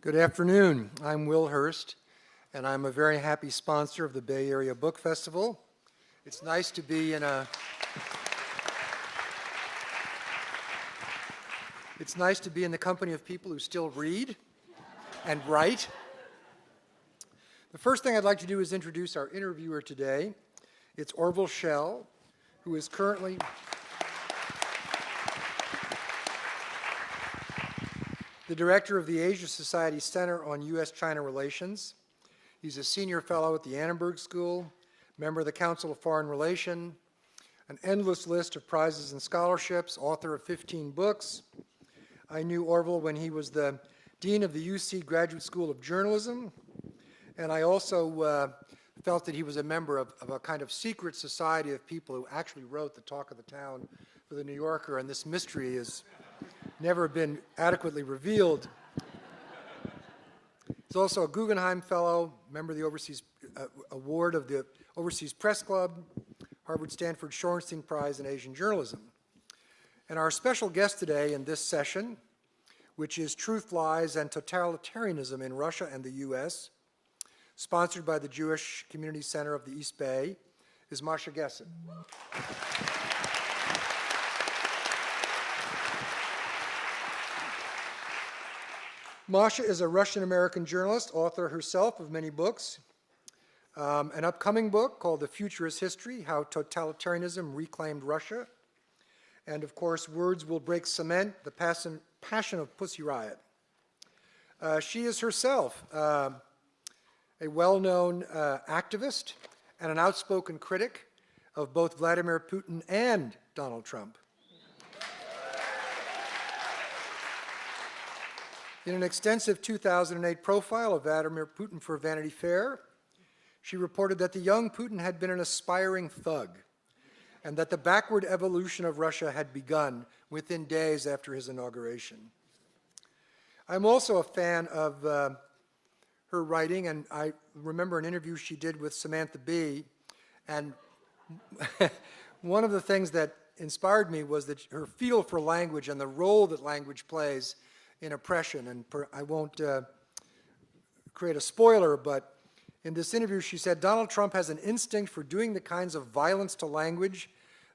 Good afternoon. I'm Will Hurst, and I'm a very happy sponsor of the Bay Area Book Festival. It's nice to be in the company of people who still read and write. The first thing I'd like to do is introduce our interviewer today. It's Orville Schell, who is currently the director of the Asia Society Center on U.S.-China Relations. He's a senior fellow at the Annenberg School, member of the Council of Foreign Relations, an endless list of prizes and scholarships, author of 15 books. I knew Orville when he was the dean of the UC Graduate School of Journalism, and I also felt that he was a member of a kind of secret society of people who actually wrote the talk of the town for the New Yorker, and this mystery has never been adequately revealed. He's also a Guggenheim Fellow, member of the Overseas Award of the Overseas Press Club, Harvard-Stanford Shorenstein Prize in Asian Journalism. And our special guest today in this session, which is Truth, Lies, and Totalitarianism in Russia and the U.S., sponsored by the Jewish Community Center of the East Bay, is Masha Gessen. Masha is a Russian-American journalist, author herself of many books. An upcoming book called The Future is History, How Totalitarianism Reclaimed Russia. And of course, Words Will Break Cement, The Passion of Pussy Riot. She is herself a well-known activist and an outspoken critic of both Vladimir Putin and Donald Trump. In an extensive 2008 profile of Vladimir Putin for Vanity Fair, she reported that the young Putin had been an aspiring thug and that the backward evolution of Russia had begun within days after his inauguration. I'm also a fan of her writing, and I remember an interview she did with Samantha Bee, and one of the things that inspired me was that her feel for language and the role that language plays in oppression. And I won't create a spoiler, but in this interview she said, Donald Trump has an instinct for doing the kinds of violence to language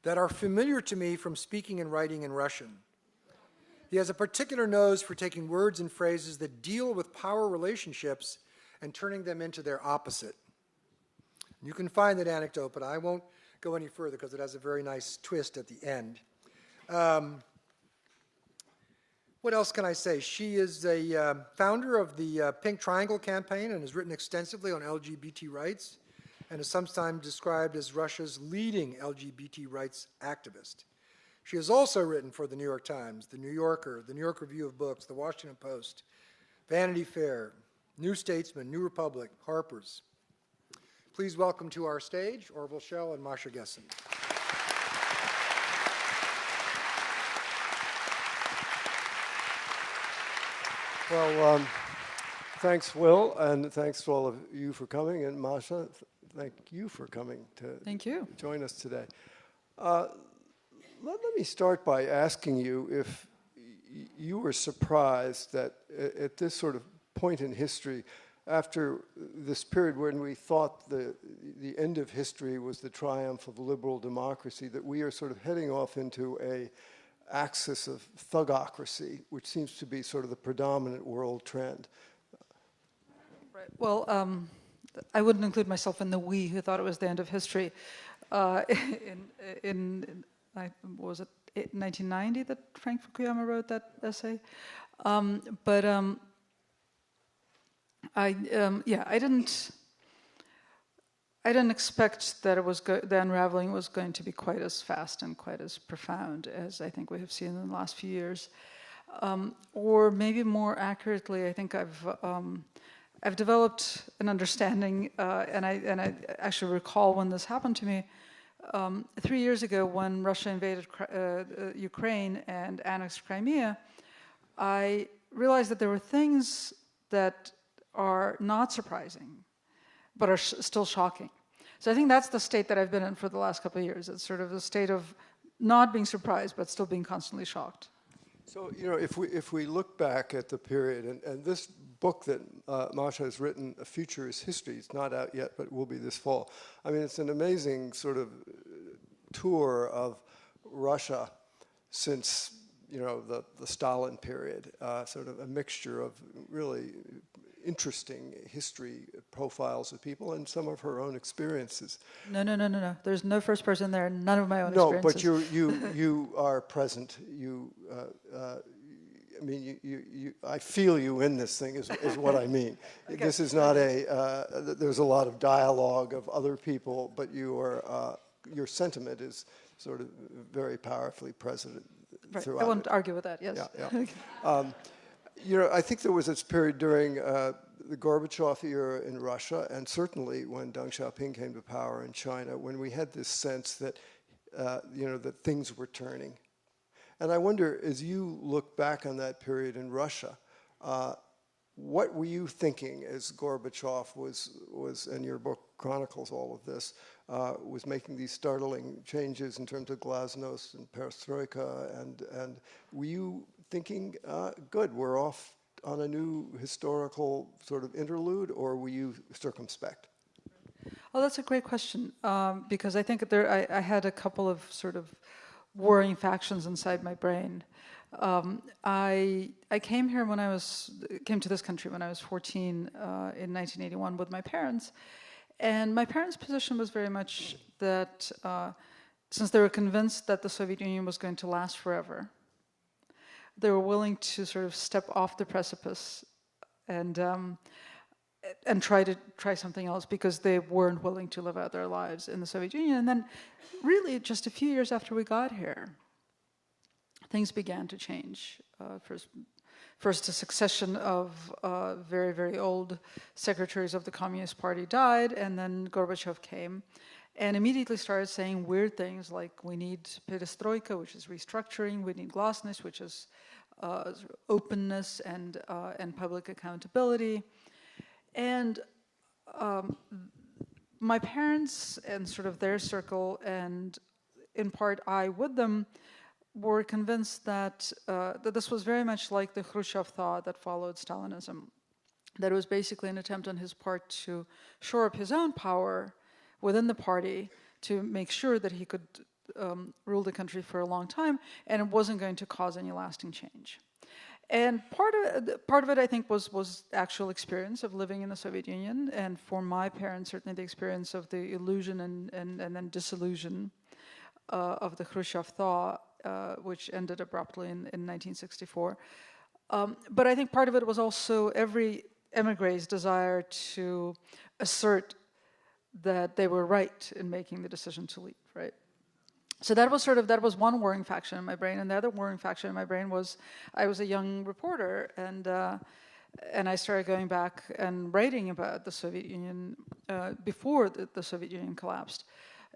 that are familiar to me from speaking and writing in Russian. He has a particular nose for taking words and phrases that deal with power relationships and turning them into their opposite. You can find that anecdote, but I won't go any further because it has a very nice twist at the end. What else can I say? She is a founder of the Pink Triangle campaign and has written extensively on LGBT rights and is sometimes described as Russia's leading LGBT rights activist. She has also written for the New York Times, the New Yorker, the New York Review of Books, the Washington Post, Vanity Fair, New Statesman, New Republic, Harper's. Please welcome to our stage Orville Schell and Masha Gessen. Well, thanks, Will, and thanks to all of you for coming, and Masha, thank you for coming to join us today. Let me start by asking you if you were surprised that at this sort of point in history, after this period when we thought the end of history was the triumph of liberal democracy, that we are sort of heading off into a axis of thugocracy, which seems to be sort of the predominant world trend. Right. Well, I wouldn't include myself in the we who thought it was the end of history. What was it 1990 that Frank Fukuyama wrote that essay? I didn't expect that the unraveling was going to be quite as fast and quite as profound as I think we have seen in the last few years. Or maybe more accurately, I think I've developed an understanding, and I actually recall when this happened to me 3 years ago when Russia invaded Ukraine and annexed Crimea. I realized that there were things that are not surprising, but are still shocking. So I think that's the state that I've been in for the last couple of years. It's sort of a state of not being surprised, but still being constantly shocked. So, if we look back at the period, and this book that Masha has written, A Future is History, it's not out yet, but it will be this fall. I mean, it's an amazing sort of tour of Russia since, the Stalin period, sort of a mixture of really interesting history profiles of people and some of her own experiences. No. There's no first person there. None of my own experiences. No, but you are present. I feel you in this thing is what I mean. Okay. This is not there's a lot of dialogue of other people, but your sentiment is sort of very powerfully present throughout. I won't argue with that, yes. Yeah. I think there was this period during the Gorbachev era in Russia, and certainly when Deng Xiaoping came to power in China, when we had this sense that, that things were turning. And I wonder, as you look back on that period in Russia, what were you thinking as Gorbachev was, and your book chronicles all of this, was making these startling changes in terms of glasnost and perestroika, and were you thinking, good, we're off on a new historical sort of interlude, or were you circumspect? Oh, that's a great question, because I think I had a couple of sort of warring factions inside my brain. I came here came to this country when I was 14 in 1981 with my parents, and my parents' position was very much that since they were convinced that the Soviet Union was going to last forever, they were willing to sort of step off the precipice and try something else because they weren't willing to live out their lives in the Soviet Union. And then really just a few years after we got here, things began to change. First a succession of very, very old secretaries of the Communist Party died, and then Gorbachev came and immediately started saying weird things like we need perestroika, which is restructuring, we need glasnost, which is openness and public accountability. And my parents and sort of their circle, and in part I with them, were convinced that this was very much like the Khrushchev thaw that followed Stalinism, that it was basically an attempt on his part to shore up his own power within the party to make sure that he could rule the country for a long time, and it wasn't going to cause any lasting change. And part of it, I think, was actual experience of living in the Soviet Union, and for my parents, certainly the experience of the illusion and then disillusion of the Khrushchev thaw, which ended abruptly in 1964. But I think part of it was also every emigre's desire to assert that they were right in making the decision to leave, right? So that was one warring faction in my brain, and the other warring faction in my brain was I was a young reporter, and I started going back and writing about the Soviet Union before the Soviet Union collapsed,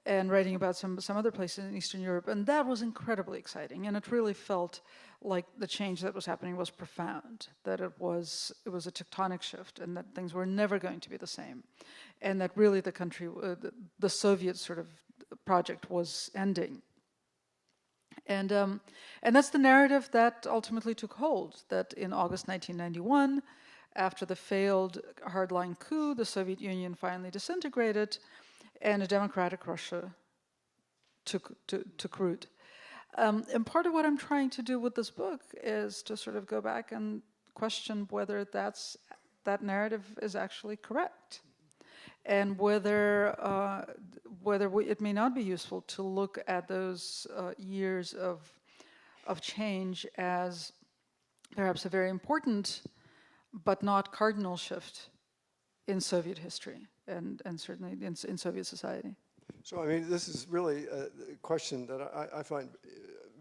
and writing about some other places in Eastern Europe, and that was incredibly exciting, and it really felt like the change that was happening was profound, that it was a tectonic shift, and that things were never going to be the same, and that really the country, the Soviet sort of project was ending. And that's the narrative that ultimately took hold, that in August 1991, after the failed hardline coup, the Soviet Union finally disintegrated, and a democratic Russia took root. And part of what I'm trying to do with this book is to sort of go back and question whether that narrative is actually correct, and whether it may not be useful to look at those years of change as perhaps a very important but not cardinal shift in Soviet history and certainly in Soviet society. So, I mean, this is really a question that I find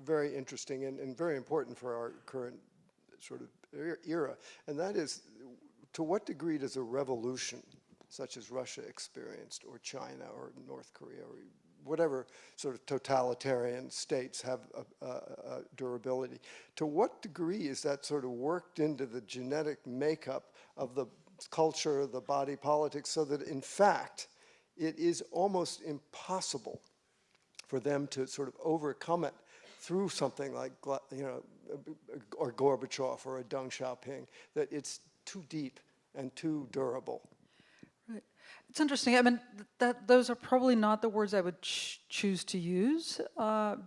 very interesting and very important for our current sort of era, and that is, to what degree does a revolution such as Russia experienced, or China, or North Korea, or whatever sort of totalitarian states have a durability, to what degree is that sort of worked into the genetic makeup of the culture, the body politic, so that in fact it is almost impossible for them to sort of overcome it through something like, or Gorbachev or a Deng Xiaoping, that it's too deep and too durable. Right. It's interesting. I mean, those are probably not the words I would choose to use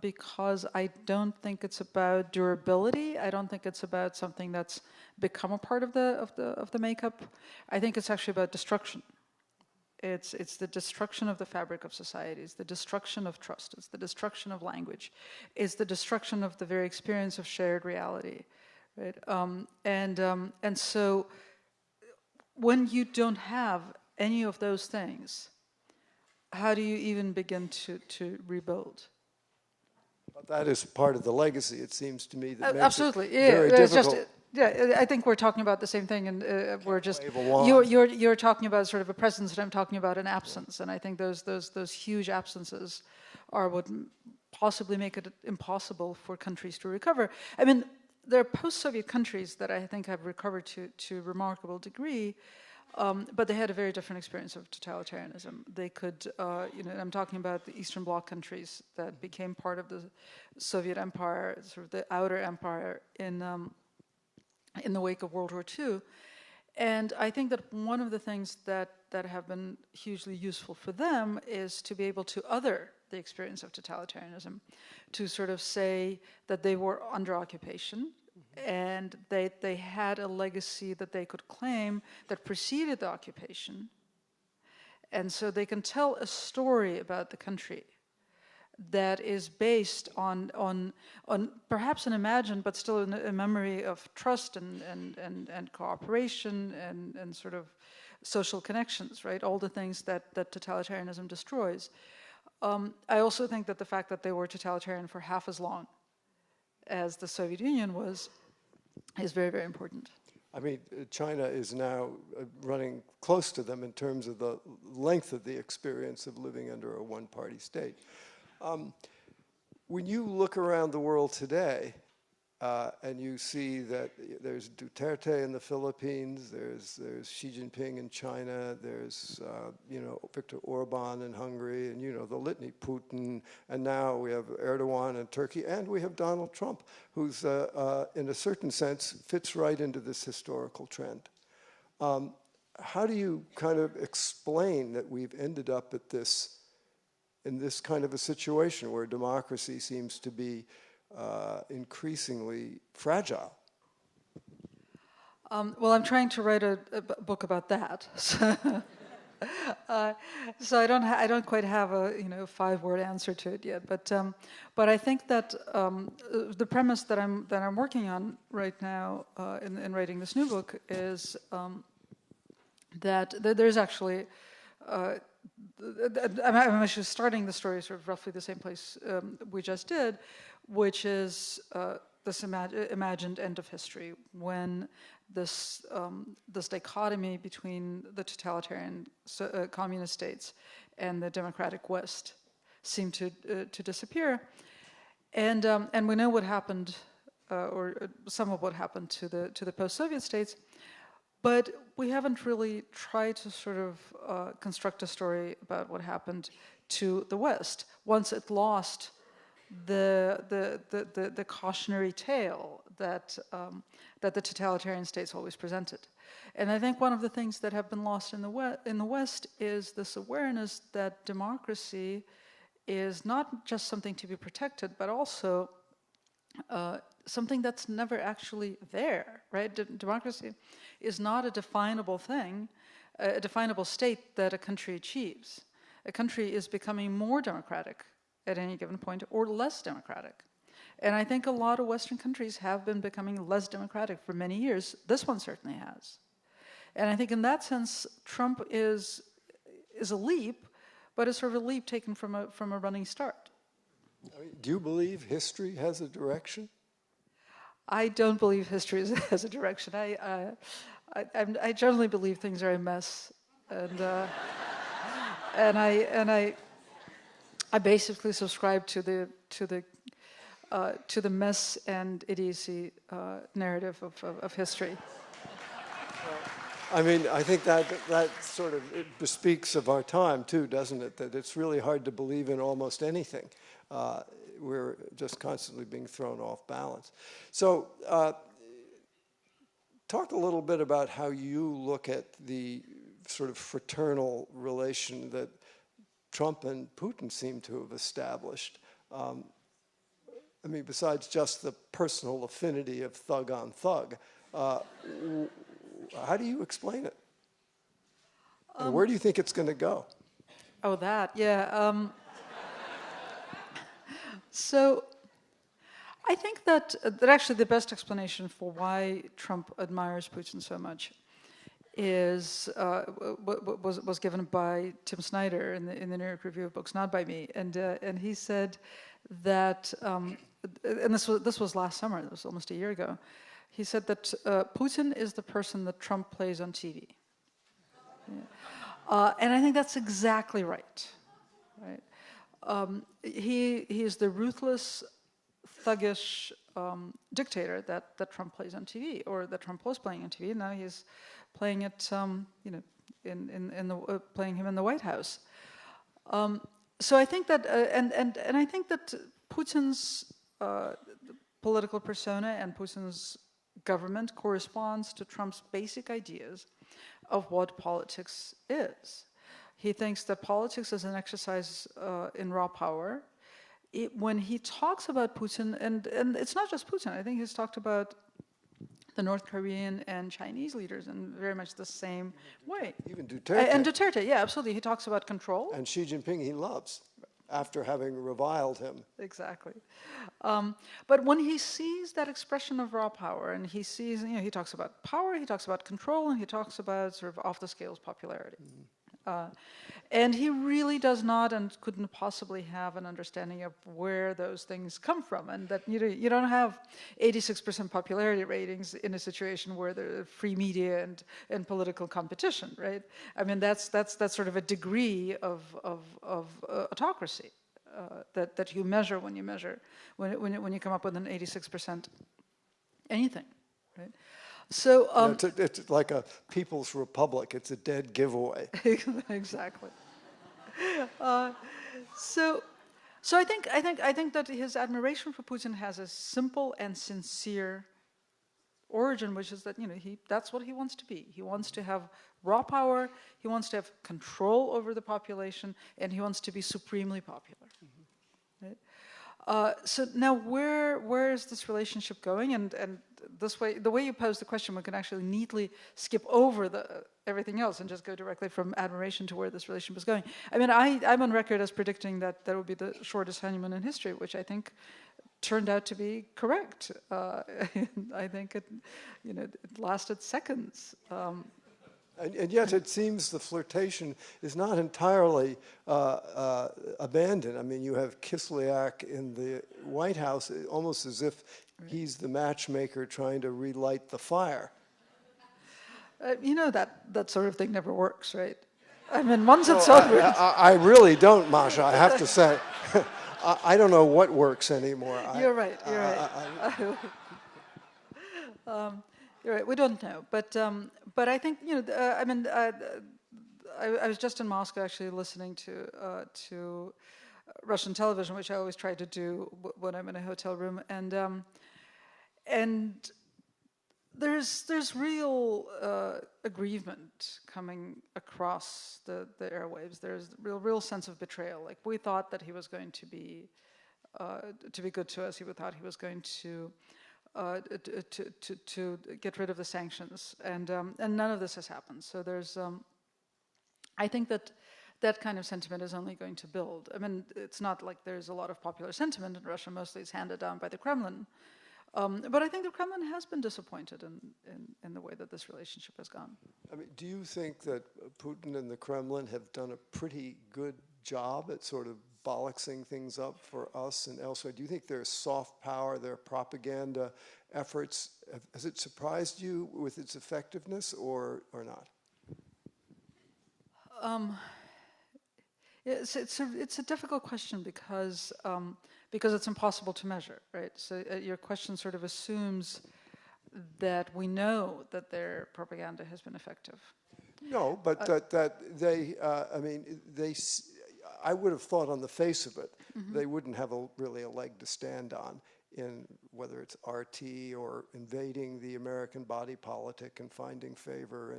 because I don't think it's about durability. I don't think it's about something that's become a part of the makeup. I think it's actually about destruction. It's the destruction of the fabric of society. It's the destruction of trust. It's the destruction of language. It's the destruction of the very experience of shared reality, right? And so when you don't have any of those things, how do you even begin to rebuild? But that is part of the legacy, it seems to me, that makes absolutely. it very difficult. I think we're talking about the same thing, and we're just you're talking about sort of a presence, and I'm talking about an absence, and I think those huge absences are what possibly make it impossible for countries to recover. I mean, there are post-Soviet countries that I think have recovered to a remarkable degree, but they had a very different experience of totalitarianism. They could, I'm talking about the Eastern Bloc countries that became part of the Soviet Empire, sort of the outer empire in the wake of World War II. And I think that one of the things that have been hugely useful for them is to be able to other the experience of totalitarianism, to sort of say that they were under occupation, and they had a legacy that they could claim that preceded the occupation. And so they can tell a story about the country that is based on perhaps an imagined but still a memory of trust and cooperation and sort of social connections, right? All the things that totalitarianism destroys. I also think that the fact that they were totalitarian for half as long as the Soviet Union was is very, very important. I mean, China is now running close to them in terms of the length of the experience of living under a one-party state. When you look around the world today, and you see that there's Duterte in the Philippines, there's Xi Jinping in China, there's Viktor Orban in Hungary, and the litany, Putin, and now we have Erdogan in Turkey, and we have Donald Trump, who's in a certain sense fits right into this historical trend. How do you kind of explain that we've ended up at in this kind of a situation where democracy seems to be increasingly fragile? Well, I'm trying to write a book about that, so I don't quite have a 5-word answer to it yet. But I think that the premise that I'm working on right now in writing this new book is that there's actually. I'm actually starting the story sort of roughly the same place we just did, which is this imagined end of history, when this dichotomy between the totalitarian communist states and the democratic West seemed to disappear, and we know what happened, or some of what happened to the post-Soviet states. But we haven't really tried to sort of construct a story about what happened to the West once it lost the cautionary tale that the totalitarian states always presented. And I think one of the things that have been lost in the West is this awareness that democracy is not just something to be protected, but also something that's never actually there, right? Democracy is not a definable thing, a definable state that a country achieves. A country is becoming more democratic at any given point or less democratic. And I think a lot of Western countries have been becoming less democratic for many years. This one certainly has. And I think in that sense, Trump is a leap, but it's sort of a leap taken from a running start. I mean, do you believe history has a direction? I don't believe history has a direction. I generally believe things are a mess, and I basically subscribe to the mess and idiocy narrative of history. I mean, I think that sort of it bespeaks of our time too, doesn't it? That it's really hard to believe in almost anything we're just constantly being thrown off balance. So talk a little bit about how you look at the sort of fraternal relation that Trump and Putin seem to have established. I mean, besides just the personal affinity of thug on thug, how do you explain it? And where do you think it's going to go? Oh, that, yeah. So I think that actually the best explanation for why Trump admires Putin so much is was given by Tim Snyder in the New York Review of Books, not by me, and he said that, and this was last summer, it was almost a year ago. He said that Putin is the person that Trump plays on TV. Yeah. And I think that's exactly right. He is the ruthless, thuggish dictator that Trump plays on TV, or that Trump was playing on TV. Now he's playing it, playing him in the White House. So I think that, and I think that Putin's political persona and Putin's government corresponds to Trump's basic ideas of what politics is. He thinks that politics is an exercise in raw power. When he talks about Putin, and it's not just Putin, I think he's talked about the North Korean and Chinese leaders in very much the same way. Even Duterte. And Duterte, yeah, absolutely. He talks about control. And Xi Jinping he loves, after having reviled him. Exactly. But when he sees that expression of raw power, and he sees, he talks about power, he talks about control, and he talks about sort of off-the-scales popularity. And he really does not and couldn't possibly have an understanding of where those things come from, and that you don't have 86% popularity ratings in a situation where there are free media and political competition, right? I mean, that's sort of a degree of autocracy that you measure when you come up with an 86% anything, right? So it's like a people's republic. It's a dead giveaway. Exactly. So I think that his admiration for Putin has a simple and sincere origin, which is that that's what he wants to be. He wants to have raw power. He wants to have control over the population, and he wants to be supremely popular. Mm-hmm. Right? So now, where is this relationship going? And this way, the way you pose the question, we can actually neatly skip over everything else and just go directly from admiration to where this relationship is going. I mean, I'm on record as predicting that would be the shortest honeymoon in history, which I think turned out to be correct. I think it lasted seconds. And yet it seems the flirtation is not entirely abandoned. I mean, you have Kislyak in the White House, almost as if he's the matchmaker trying to relight the fire. That sort of thing never works, right? I mean, once it's over. I really don't, Masha, I have to say. I don't know what works anymore. You're right. You're right. We don't know, but I think I was just in Moscow actually listening to Russian television, which I always try to do when I'm in a hotel room, and there's real aggrievement coming across the airwaves. There's real sense of betrayal. Like, we thought that he was going to be good to us. We thought he was going to get rid of the sanctions, and none of this has happened. So there's, I think that kind of sentiment is only going to build. I mean, it's not like there's a lot of popular sentiment in Russia. Mostly it's handed down by the Kremlin. But I think the Kremlin has been disappointed in the way that this relationship has gone. I mean, do you think that Putin and the Kremlin have done a pretty good job at sort of bollocksing things up for us and elsewhere? Do you think their soft power, their propaganda efforts, has it surprised you with its effectiveness or not? It's a difficult question because it's impossible to measure, right? So your question sort of assumes that we know that their propaganda has been effective. No, but that they, I would have thought on the face of it, they wouldn't have really a leg to stand on in whether it's RT or invading the American body politic and finding favor.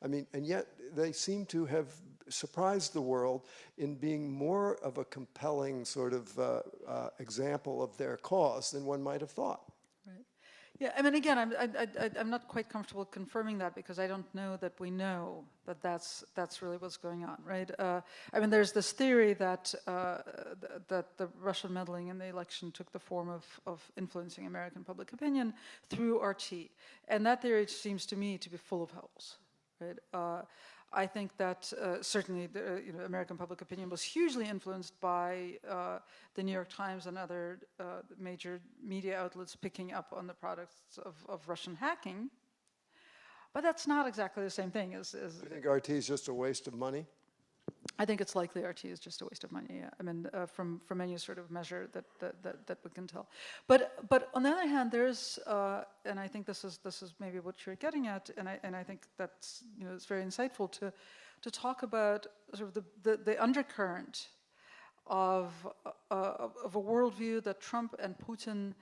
And yet they seem to have surprised the world in being more of a compelling sort of example of their cause than one might have thought. Right. Yeah, I mean, again, I'm not quite comfortable confirming that because I don't know that we know that that's really what's going on, right? I mean, there's this theory that that the Russian meddling in the election took the form of influencing American public opinion through RT, and that theory seems to me to be full of holes, right? I think that certainly American public opinion was hugely influenced by the New York Times and other major media outlets picking up on the products of Russian hacking. But that's not exactly the same thing as You think RT is just a waste of money? I think it's likely RT is just a waste of money. Yeah. I mean, from any sort of measure that we can tell. But on the other hand, there's and I think this is maybe what you're getting at, and I think that's it's very insightful to talk about sort of the undercurrent of a worldview that Trump and Putin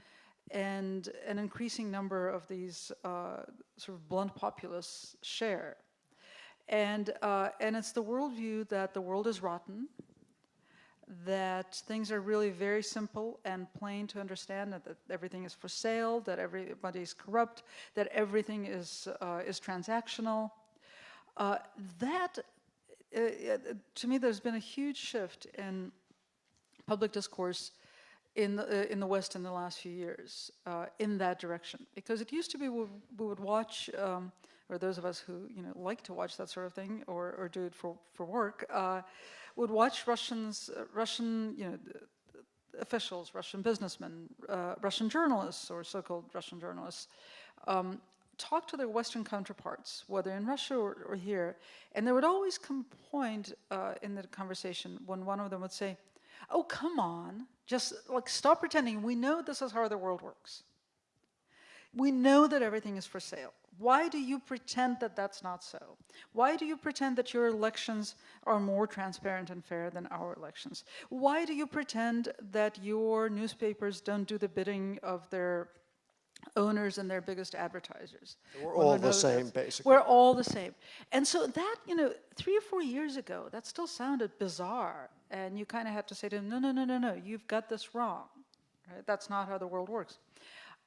and an increasing number of these sort of blunt populists share. And it's the worldview that the world is rotten, that things are really very simple and plain to understand, that everything is for sale, that everybody is corrupt, that everything is transactional. To me, there's been a huge shift in public discourse in the West in the last few years in that direction. Because it used to be we would watch. Or those of us who like to watch that sort of thing or do it for work, would watch Russian officials, Russian businessmen, Russian journalists or so-called Russian journalists, talk to their Western counterparts, whether in Russia or here, and there would always come a point in the conversation when one of them would say, "Oh, come on, just stop pretending. We know this is how the world works. We know that everything is for sale. Why do you pretend that that's not so? Why do you pretend that your elections are more transparent and fair than our elections? Why do you pretend that your newspapers don't do the bidding of their owners and their biggest advertisers?" We're all the same, basically. We're all the same. And so that, 3 or 4 years ago, that still sounded bizarre. And you kind of had to say to them, no, you've got this wrong. Right? That's not how the world works.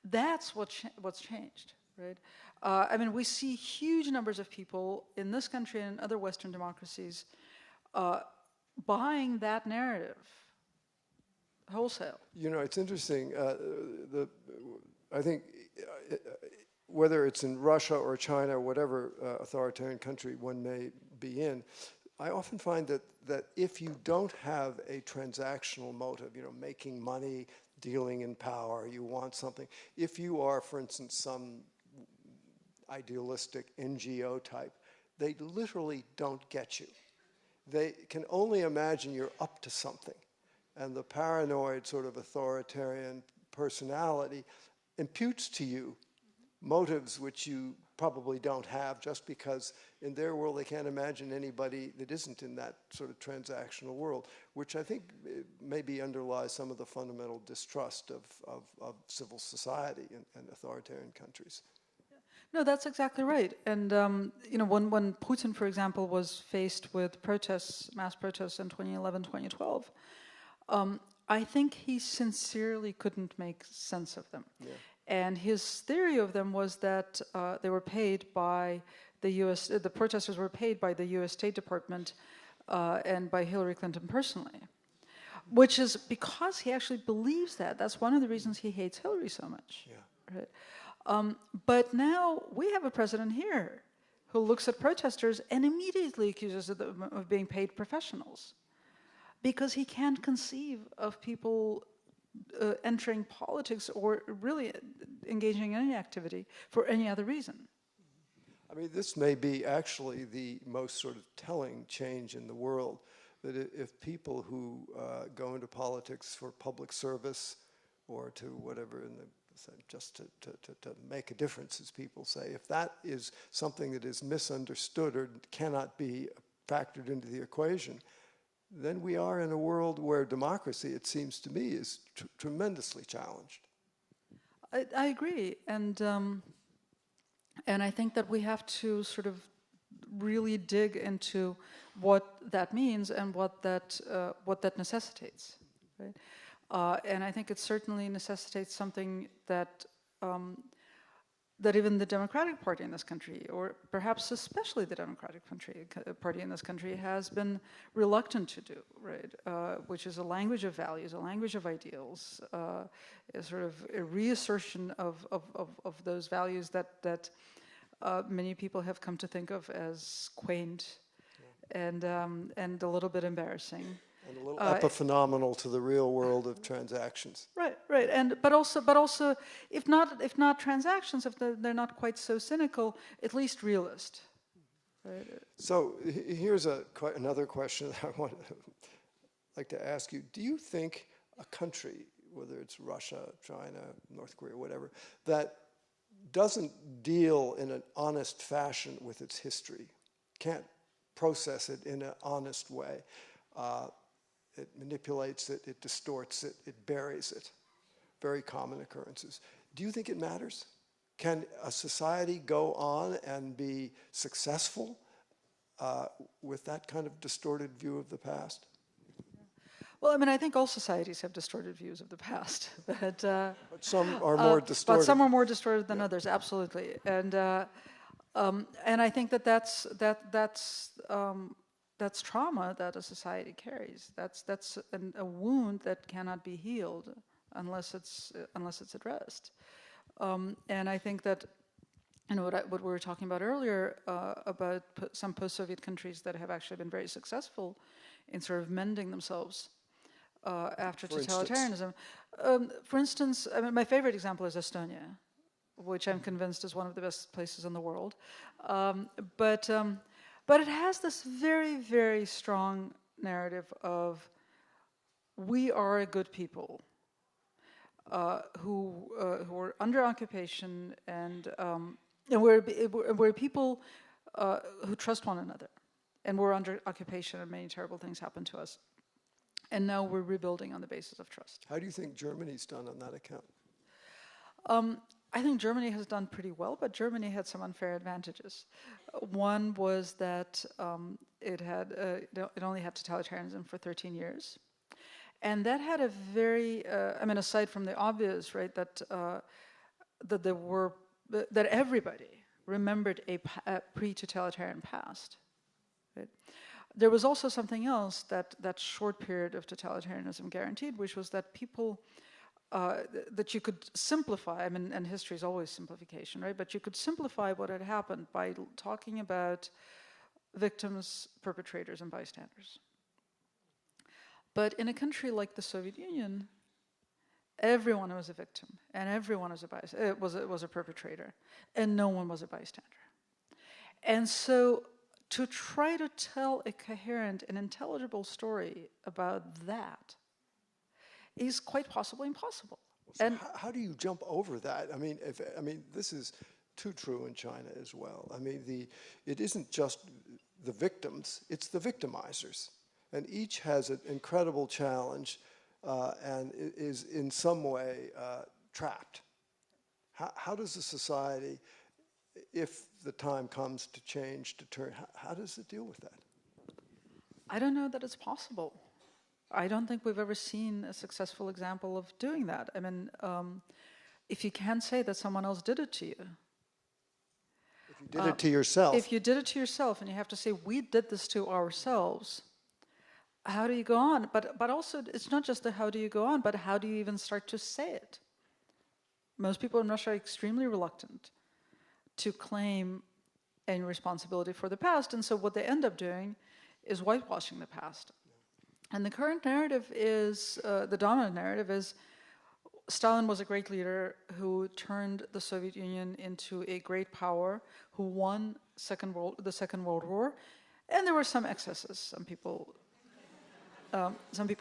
That's what's changed, right? I mean, we see huge numbers of people in this country and in other Western democracies buying that narrative wholesale. It's interesting. I think whether it's in Russia or China or whatever authoritarian country one may be in, I often find that if you don't have a transactional motive, making money, dealing in power, you want something. If you are, for instance, some idealistic NGO type, they literally don't get you. They can only imagine you're up to something. And the paranoid sort of authoritarian personality imputes to you motives which you probably don't have, just because in their world they can't imagine anybody that isn't in that sort of transactional world, which I think maybe underlies some of the fundamental distrust of civil society and authoritarian countries. No, that's exactly right. And when Putin, for example, was faced with mass protests in 2011, 2012, I think he sincerely couldn't make sense of them. Yeah. And his theory of them was that they were paid by the U.S. The protesters were paid by the U.S. State Department and by Hillary Clinton personally, which is because he actually believes that. That's one of the reasons he hates Hillary so much. Yeah. Right? But now we have a president here who looks at protesters and immediately accuses them of being paid professionals, because he can't conceive of people entering politics or really engaging in any activity for any other reason. I mean, this may be actually the most sort of telling change in the world, that if people who go into politics for public service or to whatever, just to make a difference, as people say, if that is something that is misunderstood or cannot be factored into the equation, then we are in a world where democracy, it seems to me, is tremendously challenged. I agree, and I think that we have to sort of really dig into what that means and what that necessitates, right? And I think it certainly necessitates something that that even the Democratic Party in this country, or perhaps especially the Democratic Party in this country, has been reluctant to do, right? Which is a language of values, a language of ideals, a sort of a reassertion of those values that many people have come to think of as quaint, yeah, and a little bit embarrassing. And a little epiphenomenal to the real world of transactions. Right, right, and but also, if not transactions, if they're not quite so cynical, at least realist. Right. So here's another question that I like to ask you. Do you think a country, whether it's Russia, China, North Korea, whatever, that doesn't deal in an honest fashion with its history, can't process it in an honest way, it manipulates it, it distorts it, it buries it. Very common occurrences. Do you think it matters? Can a society go on and be successful with that kind of distorted view of the past? Well, I mean, I think all societies have distorted views of the past, but some are more distorted. But some are more distorted than others, absolutely. And I think that's trauma that a society carries. That's a wound that cannot be healed unless it's addressed. And I think that, you know, what we were talking about earlier about some post-Soviet countries that have actually been very successful in sort of mending themselves after totalitarianism. For instance, I mean, my favorite example is Estonia, which I'm convinced is one of the best places in the world. But it has this very, very strong narrative of we are a good people who are under occupation, and we're people who trust one another, and we're under occupation, and many terrible things happen to us. And now we're rebuilding on the basis of trust. How do you think Germany's done on that account? I think Germany has done pretty well, but Germany had some unfair advantages. One was that it only had totalitarianism for 13 years. And that had a very, I mean, aside from the obvious, right, that everybody remembered a pre-totalitarian past, right? There was also something else that short period of totalitarianism guaranteed, which was that people, that you could simplify, I mean, and history is always simplification, right? But you could simplify what had happened by talking about victims, perpetrators, and bystanders. But in a country like the Soviet Union, everyone was a victim, and everyone was a perpetrator, and no one was a bystander. And so to try to tell a coherent and intelligible story about that is quite possibly impossible. So and how do you jump over that? I mean, this is too true in China as well. I mean, it isn't just the victims; it's the victimizers, and each has an incredible challenge, and is in some way trapped. How does a society, if the time comes to change, to turn, how does it deal with that? I don't know that it's possible. I don't think we've ever seen a successful example of doing that. I mean, if you can't say that someone else did it to you. If you did it to yourself. If you did it to yourself and you have to say, we did this to ourselves, how do you go on? But also, it's not just the how do you go on, but how do you even start to say it? Most people in Russia are extremely reluctant to claim any responsibility for the past, and so what they end up doing is whitewashing the past. And the current narrative is, the dominant narrative is, Stalin was a great leader who turned the Soviet Union into a great power, who won the Second World War, and there were some excesses. Some people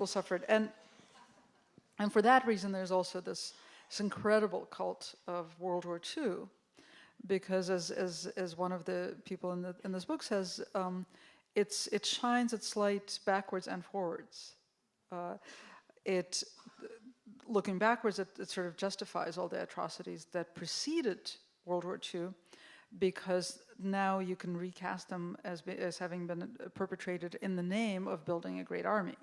suffered, and for that reason, there's also this incredible cult of World War II, because as one of the people in this book says, it shines its light backwards and forwards. Looking backwards, it sort of justifies all the atrocities that preceded World War II, because now you can recast them as having been perpetrated in the name of building a great army.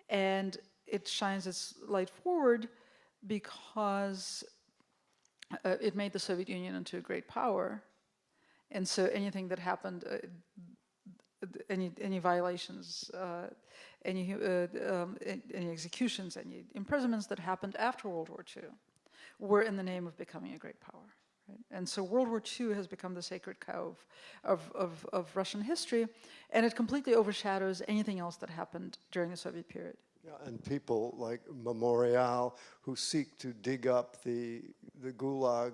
And it shines its light forward because it made the Soviet Union into a great power. And so anything that happened, any violations, any executions, any imprisonments that happened after World War II were in the name of becoming a great power. Right? And so World War II has become the sacred cow of Russian history, and it completely overshadows anything else that happened during the Soviet period. Yeah, and people like Memorial who seek to dig up the Gulag,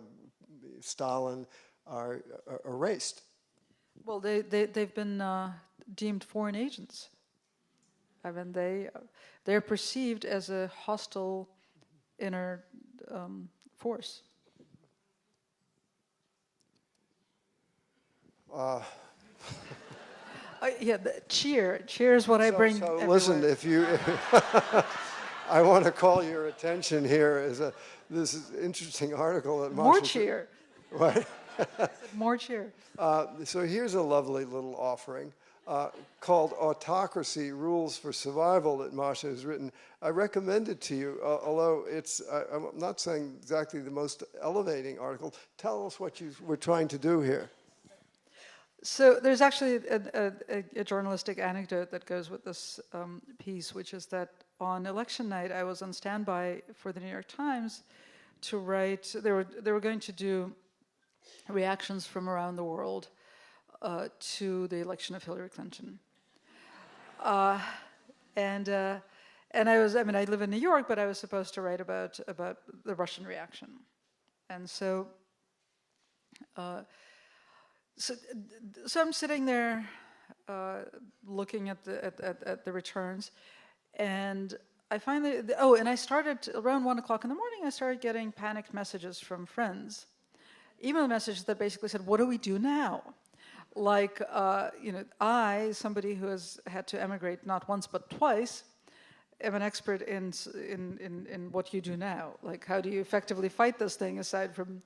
Stalin, are erased. Well, they've been deemed foreign agents. I mean, they're perceived as a hostile inner force. Yeah, cheer is what I bring. So everywhere. listen, if you, I want to call your attention here as this is an interesting article that More Masha cheer. What? More cheer. So here's a lovely little offering called Autocracy, Rules for Survival that Masha has written. I recommend it to you, although I'm not saying exactly the most elevating article. Tell us what you were trying to do here. So there's actually a journalistic anecdote that goes with this piece, which is that on election night, I was on standby for the New York Times to write. They were going to do reactions from around the world to the election of Hillary Clinton, and I live in New York, but I was supposed to write about the Russian reaction, and so. So I'm sitting there looking at the returns, and I finally and I started around 1 o'clock in the morning. I started getting panicked messages from friends, email messages that basically said, "What do we do now?" Like somebody who has had to emigrate not once but twice, am an expert in what you do now. Like, how do you effectively fight this thing aside from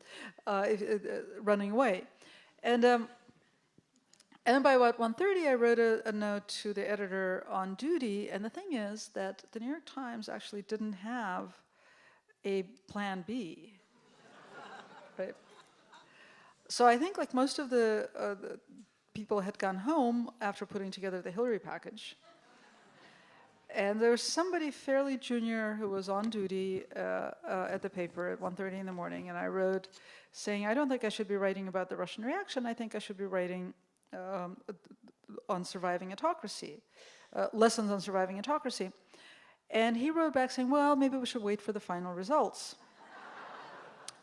running away? And by about 1:30, I wrote a note to the editor on duty. And the thing is that the New York Times actually didn't have a plan B. Right? So I think like most of the people had gone home after putting together the Hillary package. And there was somebody fairly junior who was on duty at the paper at 1:30 in the morning, and I wrote saying, I don't think I should be writing about the Russian reaction. I think I should be writing on surviving autocracy, lessons on surviving autocracy. And he wrote back saying, well, maybe we should wait for the final results.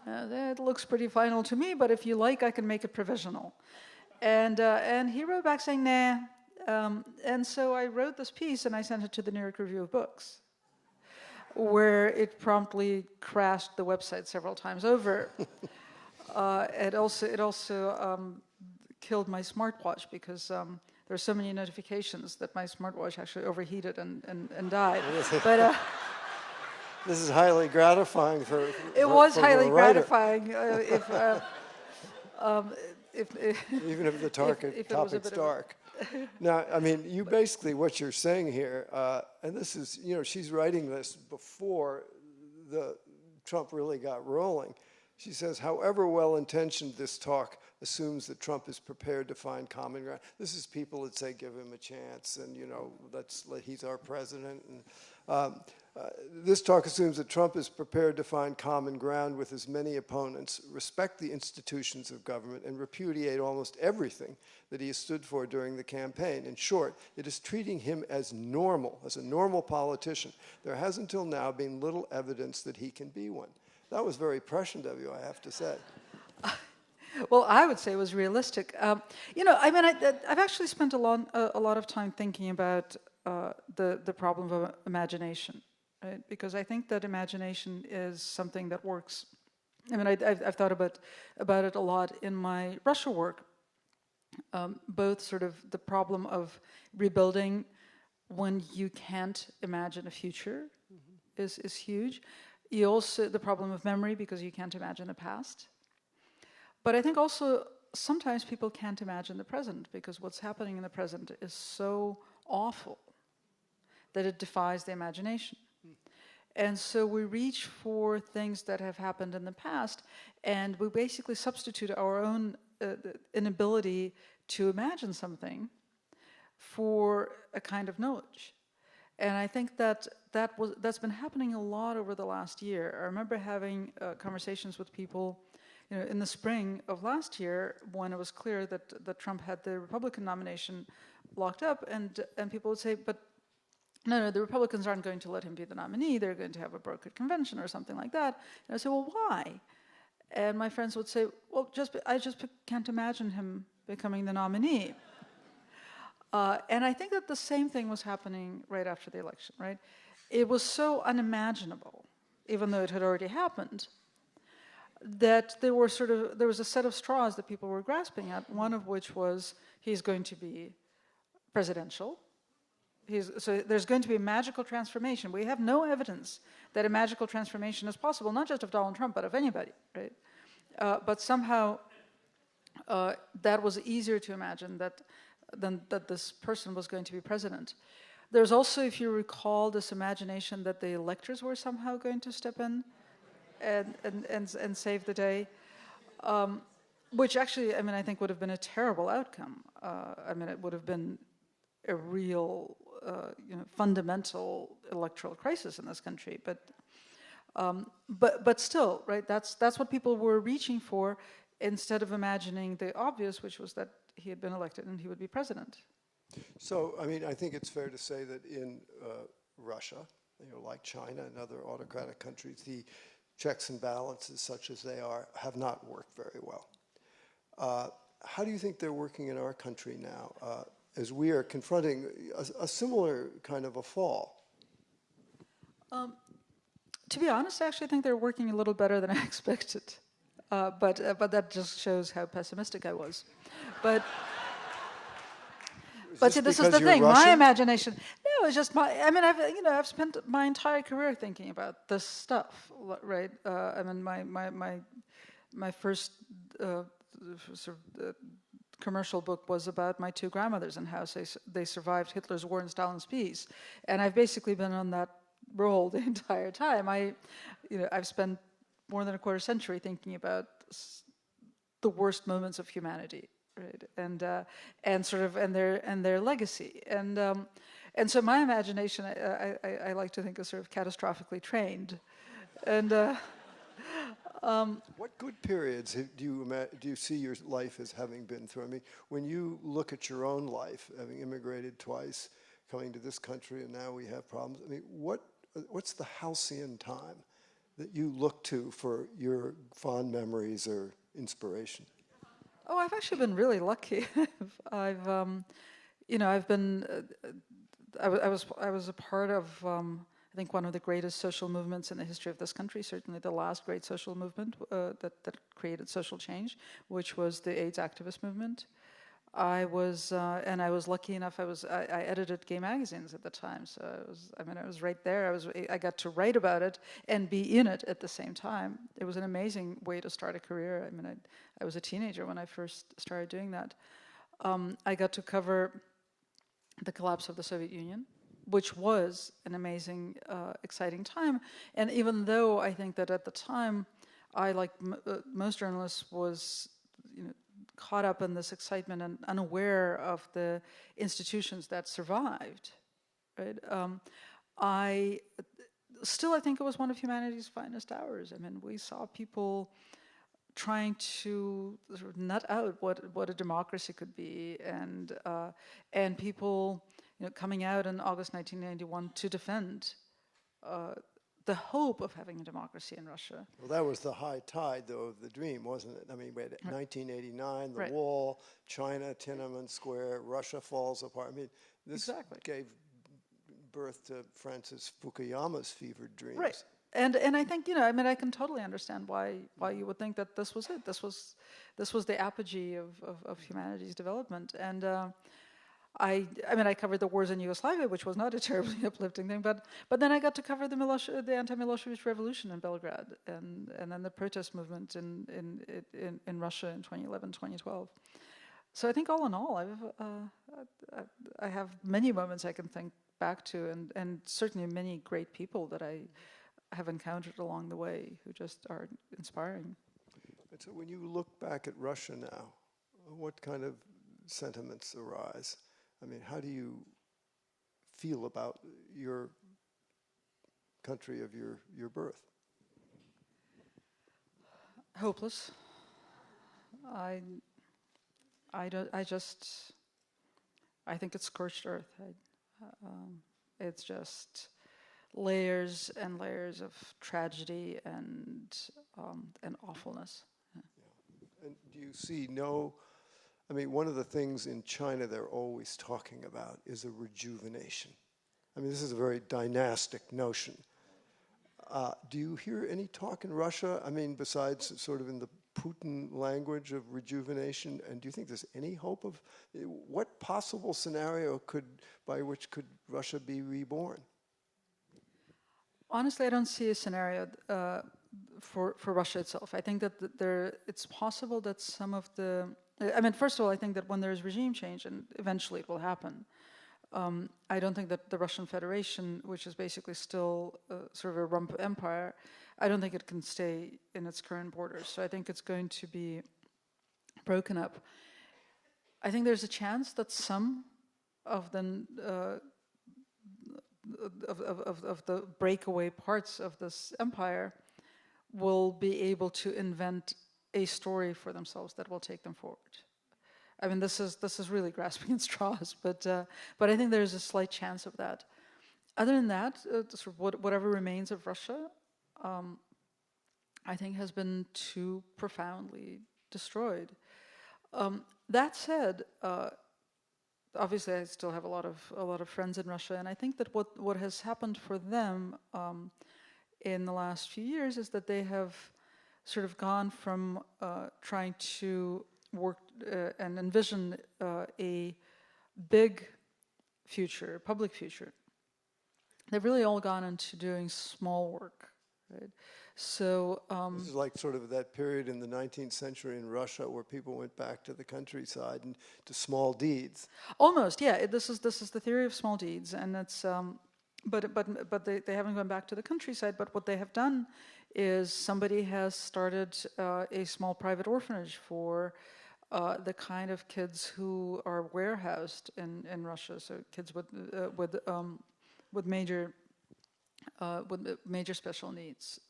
That looks pretty final to me, but if you like, I can make it provisional. And he wrote back saying, nah. And so I wrote this piece and I sent it to the New York Review of Books, where it promptly crashed the website several times over. It also killed my smartwatch because there were so many notifications that my smartwatch actually overheated and died. But this is highly gratifying for it was for highly a writer. gratifying even if the topic's dark. Now, I mean, you basically, what you're saying here, and this is, she's writing this before Trump really got rolling. She says, however well-intentioned this talk assumes that Trump is prepared to find common ground. This is people that say, give him a chance, and, he's our president. And this talk assumes that Trump is prepared to find common ground with his many opponents, respect the institutions of government, and repudiate almost everything that he has stood for during the campaign. In short, it is treating him as normal, as a normal politician. There has until now been little evidence that he can be one. That was very prescient of you, I have to say. Well, I would say it was realistic. I've actually spent a lot of time thinking about the problem of imagination, right? Because I think that imagination is something that works. I mean, I've thought about it a lot in my Russia work, both sort of the problem of rebuilding when you can't imagine a future is huge. You also, the problem of memory, because you can't imagine the past. But I think also sometimes people can't imagine the present, because what's happening in the present is so awful that it defies the imagination. And so we reach for things that have happened in the past, and we basically substitute our own inability to imagine something for a kind of knowledge. And I think that's been happening a lot over the last year. I remember having conversations with people, in the spring of last year, when it was clear that Trump had the Republican nomination locked up, and people would say, but no, the Republicans aren't going to let him be the nominee. They're going to have a brokered convention or something like that. And I said, well, why? And my friends would say, well, I just can't imagine him becoming the nominee. And I think that the same thing was happening right after the election, right? It was so unimaginable, even though it had already happened, that there was a set of straws that people were grasping at, one of which was he's going to be presidential. So there's going to be a magical transformation. We have no evidence that a magical transformation is possible, not just of Donald Trump, but of anybody, right? But somehow that was easier to imagine than that this person was going to be president. There's also, if you recall, this imagination that the electors were somehow going to step in and save the day, which actually, I think would have been a terrible outcome. It would have been a real, fundamental electoral crisis in this country. But still, right? That's what people were reaching for, instead of imagining the obvious, which was that he had been elected and he would be president. So, I think it's fair to say that in Russia, like China and other autocratic countries, the checks and balances, such as they are, have not worked very well. How do you think they're working in our country now, as we are confronting a similar kind of a fall? To be honest, I actually think they're working a little better than I expected. But that just shows how pessimistic I was. But see, this is the thing. Russian? My imagination. No, it's just I've spent my entire career thinking about this stuff, right? My first commercial book was about my two grandmothers and how they survived Hitler's war and Stalin's peace, and I've basically been on that role the entire time. I've spent more than a quarter century thinking about the worst moments of humanity, right? And their legacy. And so my imagination, I like to think, is sort of catastrophically trained. And what good periods do you see your life as having been through? When you look at your own life, having immigrated twice, coming to this country, and now we have problems. What's the halcyon time that you look to for your fond memories or inspiration? Oh, I've actually been really lucky. I was a part of, I think, one of the greatest social movements in the history of this country, certainly the last great social movement that created social change, which was the AIDS activist movement. I was lucky enough. I edited gay magazines at the time, so I was right there. I got to write about it and be in it at the same time. It was an amazing way to start a career. I was a teenager when I first started doing that. I got to cover the collapse of the Soviet Union, which was an amazing, exciting time. And even though I think that at the time, I, like most journalists, was caught up in this excitement and unaware of the institutions that survived, right? I think it was one of humanity's finest hours. We saw people trying to sort of nut out what a democracy could be, and people coming out in August 1991 to defend the hope of having a democracy in Russia. Well, that was the high tide, though, of the dream, wasn't it? We had 1989, the wall, China, Tiananmen Square, Russia falls apart. This gave birth to Francis Fukuyama's fevered dreams. Right. And I think, I mean, I can totally understand why you would think that this was it. This was the apogee of humanity's development. And I mean, I covered the wars in Yugoslavia, which was not a terribly uplifting thing, but then I got to cover the anti-Milosevic revolution in Belgrade, and then the protest movement in Russia in 2011, 2012. So I think all in all, I have many moments I can think back to, and certainly many great people that I have encountered along the way who just are inspiring. And so when you look back at Russia now, what kind of sentiments arise? I mean, how do you feel about your country of your birth? Hopeless. I think it's scorched earth. It's just layers and layers of tragedy and awfulness. Yeah. And do you see I mean, one of the things in China they're always talking about is a rejuvenation. I mean, this is a very dynastic notion. Do you hear any talk in Russia, I mean, besides sort of in the Putin language of rejuvenation? And do you think there's any hope of, what possible scenario by which could Russia be reborn? Honestly, I don't see a scenario for Russia itself. I think that it's possible that some of I mean, first of all, I think that when there's regime change, and eventually it will happen, I don't think that the Russian Federation, which is basically still sort of a rump empire, I don't think it can stay in its current borders. So I think it's going to be broken up. I think there's a chance that some of the breakaway parts of this empire will be able to invent a story for themselves that will take them forward. I mean, this is really grasping at straws, but I think there's a slight chance of that. Other than that, sort of whatever remains of Russia, I think has been too profoundly destroyed. That said, obviously, I still have a lot of friends in Russia, and I think that what has happened for them in the last few years is that they have sort of gone from trying to work and envision a big future, public future. They've really all gone into doing small work, right? So this is like sort of that period in the 19th century in Russia where people went back to the countryside and to small deeds. Almost, yeah. This is the theory of small deeds, and it's but they haven't gone back to the countryside. But what they have done is somebody has started a small private orphanage for the kind of kids who are warehoused in Russia. So kids with major special needs,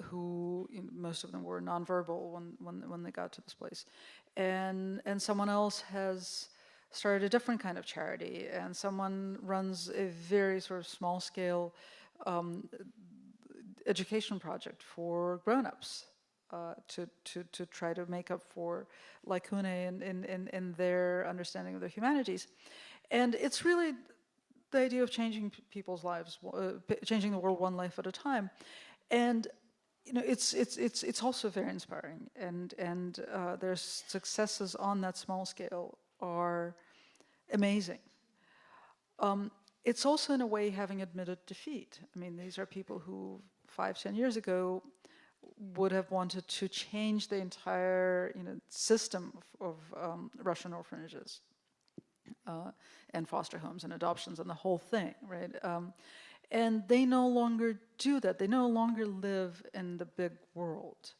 who most of them were nonverbal when they got to this place, and someone else has started a different kind of charity, and someone runs a very sort of small scale education project for grown-ups to try to make up for lacunae in their understanding of the humanities, and it's really the idea of changing people's lives, changing the world one life at a time, and it's also very inspiring, and their successes on that small scale are amazing. It's also in a way having admitted defeat. I mean, these are people who 5-10 years ago would have wanted to change the entire system of Russian orphanages. And foster homes and adoptions and the whole thing, right? And they no longer do that. They no longer live in the big world.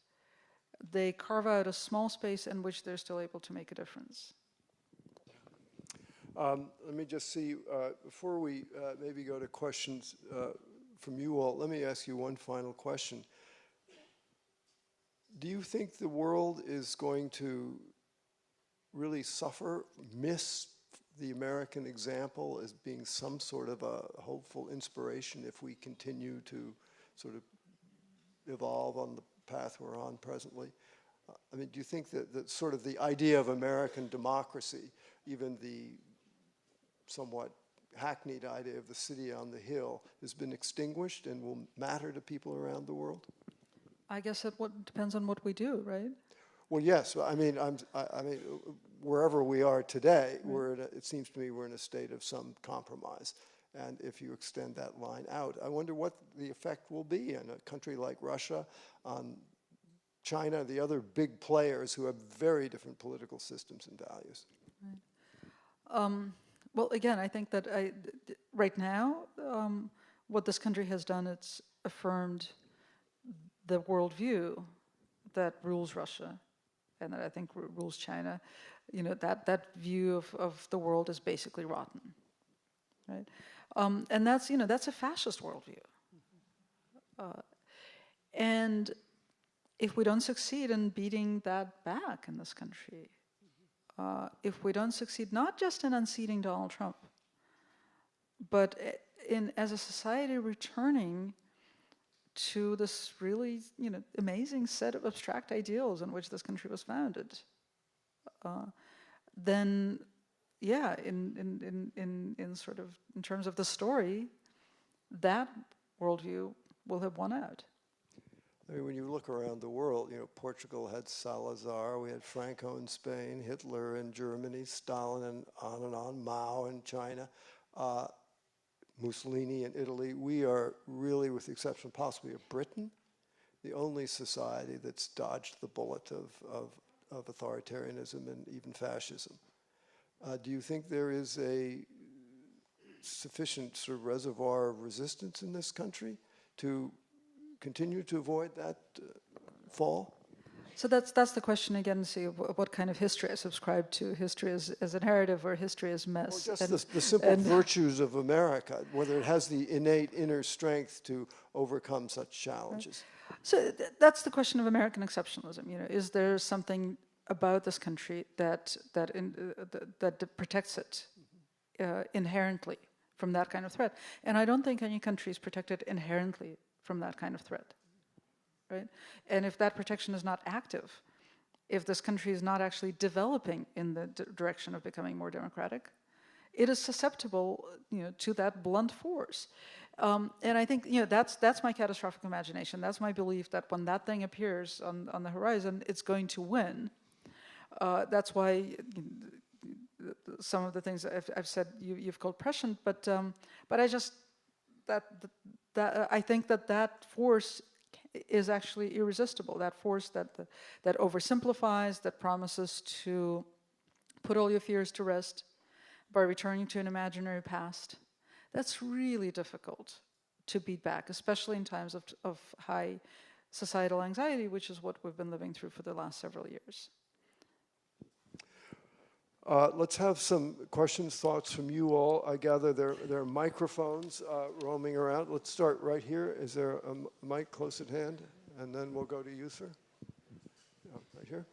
They carve out a small space in which they're still able to make a difference. Let me just see, before we maybe go to questions from you all, let me ask you one final question. Do you think the world is going to really miss the American example as being some sort of a hopeful inspiration if we continue to sort of evolve on the path we're on presently? I mean, do you think that sort of the idea of American democracy, even the somewhat hackneyed idea of the city on the hill has been extinguished and will matter to people around the world? I guess it depends on what we do, right? Well, yes. I mean, wherever we are today, it seems to me we're in a state of some compromise. And if you extend that line out, I wonder what the effect will be in a country like Russia, on China, the other big players who have very different political systems and values. Right. Well, again, I think that right now, what this country has done, it's affirmed the worldview that rules Russia and that I think rules China. You know, that view of the world is basically rotten, right? And that's, you know, that's a fascist worldview. And if we don't succeed in beating that back in this country, if we don't succeed not just in unseating Donald Trump, but as a society returning to this really, you know, amazing set of abstract ideals on which this country was founded, then, yeah, in sort of in terms of the story, that worldview will have won out. I mean, when you look around the world, you know, Portugal had Salazar, we had Franco in Spain, Hitler in Germany, Stalin, and on, Mao in China, Mussolini in Italy. We are really, with the exception possibly of Britain, the only society that's dodged the bullet of authoritarianism and even fascism. Do you think there is a sufficient sort of reservoir of resistance in this country to continue to avoid that fall? So that's the question again. See what kind of history I subscribe to: history as a narrative or history as mess. Well, just the simple virtues of America, whether it has the innate inner strength to overcome such challenges. Right. So that's the question of American exceptionalism. You know, is there something about this country that protects it inherently from that kind of threat? And I don't think any country is protected inherently from that kind of threat, right? And if that protection is not active, if this country is not actually developing in the direction of becoming more democratic, it is susceptible, you know, to that blunt force. And I think, you know, that's my catastrophic imagination. That's my belief that when that thing appears on the horizon, it's going to win. That's why some of the things I've said you've called prescient, but I just I think that force is actually irresistible. That force that oversimplifies, that promises to put all your fears to rest by returning to an imaginary past. That's really difficult to beat back, especially in times of high societal anxiety, which is what we've been living through for the last several years. Let's have some questions, thoughts from you all. I gather there are microphones roaming around. Let's start right here. Is there a mic close at hand? And then we'll go to you, sir. Yeah, right here.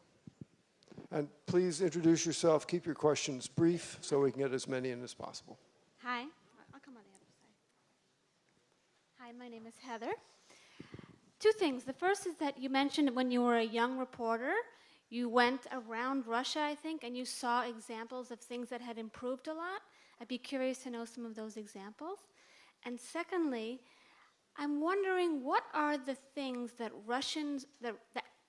And please introduce yourself. Keep your questions brief so we can get as many in as possible. Hi. I'll come on the other side. Hi, my name is Heather. Two things. The first is that you mentioned when you were a young reporter, you went around Russia, I think, and you saw examples of things that had improved a lot. I'd be curious to know some of those examples. And secondly, I'm wondering what are the things that Russians, the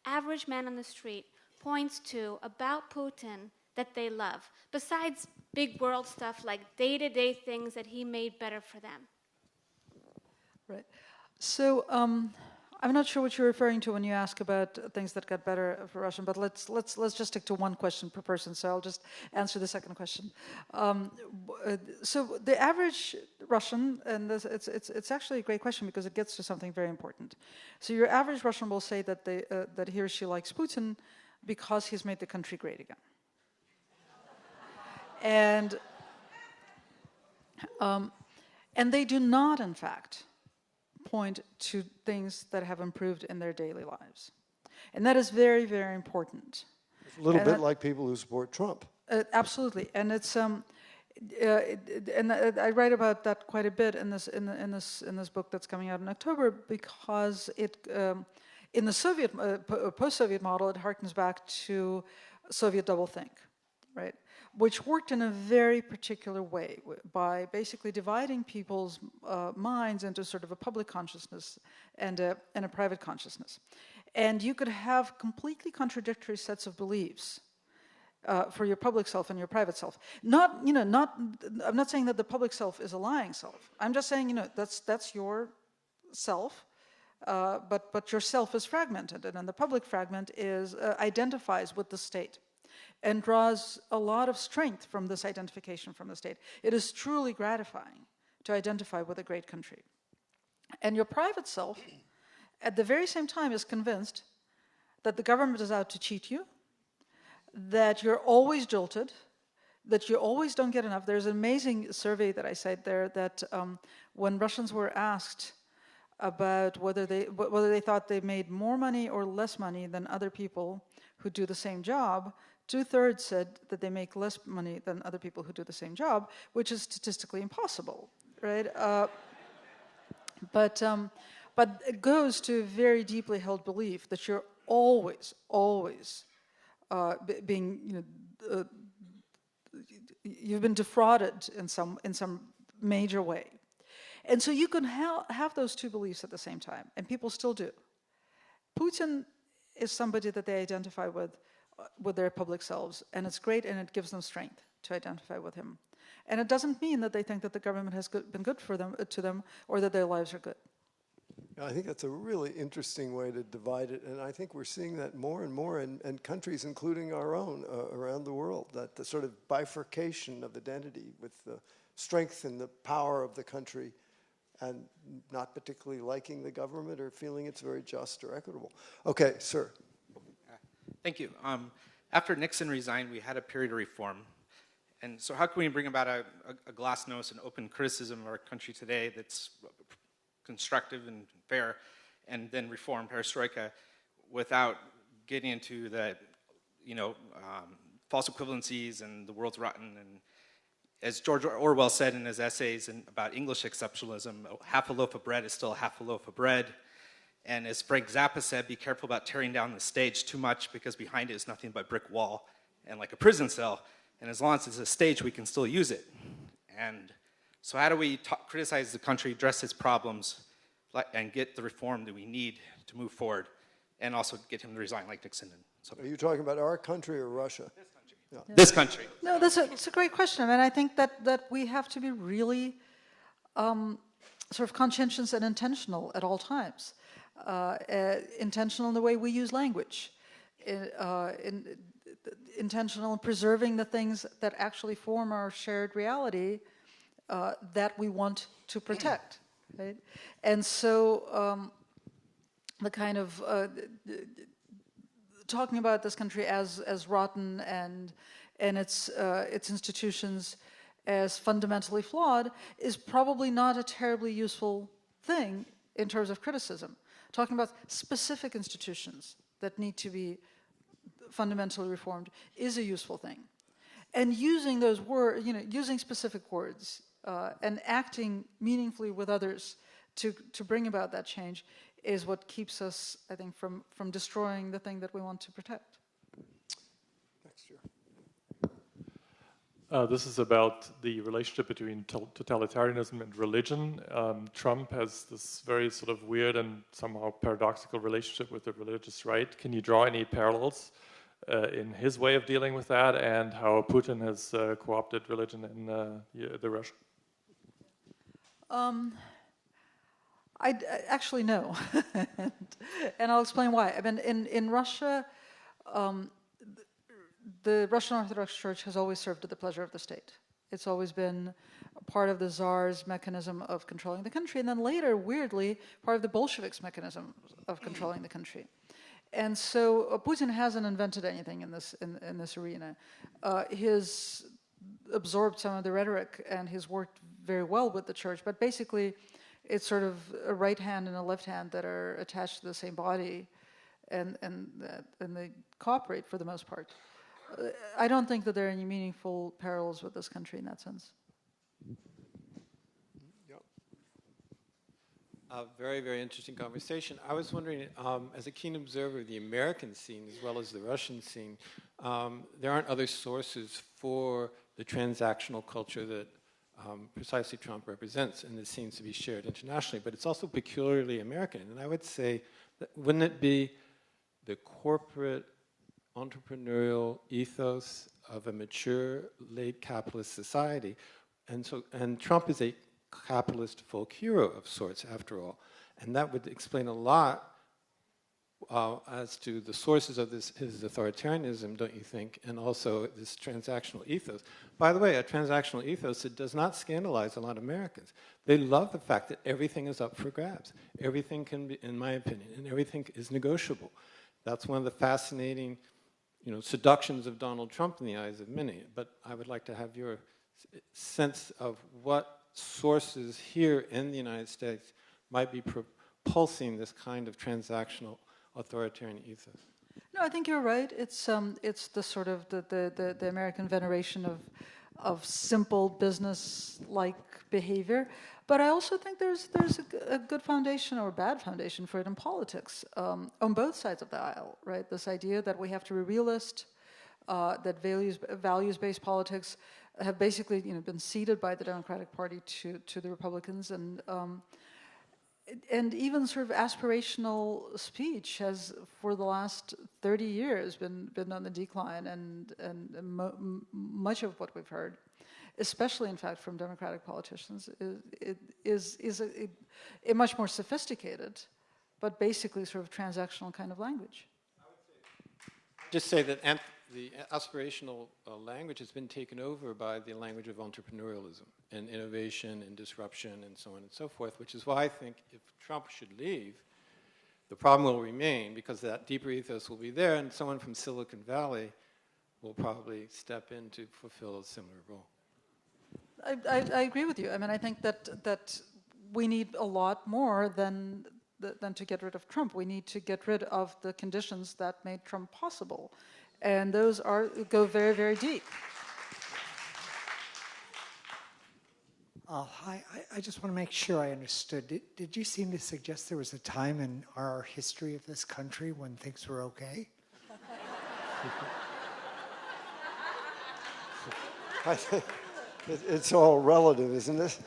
average man on the street, points to about Putin that they love, besides big world stuff like day-to-day things that he made better for them? Right. So I'm not sure what you're referring to when you ask about things that got better for Russian, but let's just stick to one question per person. So I'll just answer the second question. So the average Russian, and it's actually a great question because it gets to something very important. So your average Russian will say that that he or she likes Putin because he's made the country great again. And they do not, in fact, point to things that have improved in their daily lives. And that is very, very important. It's a little bit like people who support Trump. Absolutely. And it's and I write about that quite a bit in this book that's coming out in October, because it in the Soviet post-Soviet model, it harkens back to Soviet doublethink, right? which worked in a very particular way by basically dividing people's minds into sort of a public consciousness and a private consciousness. And you could have completely contradictory sets of beliefs for your public self and your private self. I'm not saying that the public self is a lying self. I'm just saying, that's your self, but your self is fragmented, and then the public fragment is identifies with the state and draws a lot of strength from this identification from the state. It is truly gratifying to identify with a great country. And your private self, at the very same time, is convinced that the government is out to cheat you, that you're always jilted, that you always don't get enough. There's an amazing survey that I cite there that when Russians were asked about whether they thought they made more money or less money than other people who do the same job, 2/3 said that they make less money than other people who do the same job, which is statistically impossible, right? But it goes to a very deeply held belief that you're always being, you've been defrauded in some major way. And so you can have those two beliefs at the same time, and people still do. Putin is somebody that they identify with their public selves, and it's great, and it gives them strength to identify with him. And it doesn't mean that they think that the government has been good to them, or that their lives are good. I think that's a really interesting way to divide it, and I think we're seeing that more and more in countries, including our own, around the world, that the sort of bifurcation of identity with the strength and the power of the country and not particularly liking the government or feeling it's very just or equitable. Okay, sir. Thank you. After Nixon resigned, we had a period of reform. And so how can we bring about a glasnost and open criticism of our country today that's constructive and fair, and then reform, perestroika, without getting into the, false equivalencies and the world's rotten? And as George Orwell said in his essays about English exceptionalism, half a loaf of bread is still half a loaf of bread. And as Frank Zappa said, be careful about tearing down the stage too much, because behind it is nothing but brick wall and like a prison cell. And as long as it's a stage, we can still use it. And so how do we criticize the country, address its problems, and get the reform that we need to move forward, and also get him to resign like Nixon? So Are you talking about our country or Russia? This country. Yeah. This country. No, it's a great question. I mean, I think that we have to be really sort of conscientious and intentional at all times. Intentional in the way we use language, intentional in preserving the things that actually form our shared reality that we want to protect, right? And so the kind of talking about this country as rotten and its institutions as fundamentally flawed is probably not a terribly useful thing in terms of criticism. Talking about specific institutions that need to be fundamentally reformed is a useful thing. And using those words, using specific words and acting meaningfully with others to bring about that change is what keeps us, I think, from destroying the thing that we want to protect. Next year. This is about the relationship between totalitarianism and religion. Trump has this very sort of weird and somehow paradoxical relationship with the religious right. Can you draw any parallels in his way of dealing with that, and how Putin has co-opted religion in the Russia? I actually no, and I'll explain why. I mean, in Russia, the Russian Orthodox Church has always served at the pleasure of the state. It's always been a part of the Tsar's mechanism of controlling the country, and then later, weirdly, part of the Bolsheviks' mechanism of controlling the country. And so Putin hasn't invented anything in this arena. He's absorbed some of the rhetoric, and he's worked very well with the church, but basically it's sort of a right hand and a left hand that are attached to the same body, and they cooperate for the most part. I don't think that there are any meaningful parallels with this country in that sense. Yep. A very, very interesting conversation. I was wondering, as a keen observer of the American scene as well as the Russian scene, there aren't other sources for the transactional culture that precisely Trump represents, and this seems to be shared internationally, but it's also peculiarly American. And I would say, that wouldn't it be the corporate entrepreneurial ethos of a mature late capitalist society? And Trump is a capitalist folk hero of sorts, after all. And that would explain a lot as to the sources of his authoritarianism, don't you think, and also this transactional ethos. By the way, a transactional ethos that does not scandalize a lot of Americans. They love the fact that everything is up for grabs. Everything can be, in my opinion, and everything is negotiable. That's one of the fascinating, seductions of Donald Trump in the eyes of many. But I would like to have your sense of what sources here in the United States might be propulsing this kind of transactional authoritarian ethos. No, I think you're right. It's the sort of the American veneration of simple business-like behavior. But I also think there's a good foundation or a bad foundation for it in politics on both sides of the aisle, right? This idea that we have to be realist, that values-based politics have basically been ceded by the Democratic Party to the Republicans, and even sort of aspirational speech has for the last 30 years been on the decline, and much of what we've heard, especially in fact from Democratic politicians, is a much more sophisticated, but basically sort of transactional kind of language. I would just say that the aspirational language has been taken over by the language of entrepreneurialism and innovation and disruption and so on and so forth, which is why I think if Trump should leave, the problem will remain because that deeper ethos will be there, and someone from Silicon Valley will probably step in to fulfill a similar role. I agree with you. I mean, I think that we need a lot more than to get rid of Trump. We need to get rid of the conditions that made Trump possible. And those go very, very deep. Hi, I just want to make sure I understood. Did you seem to suggest there was a time in our history of this country when things were okay? I think it's all relative, isn't it?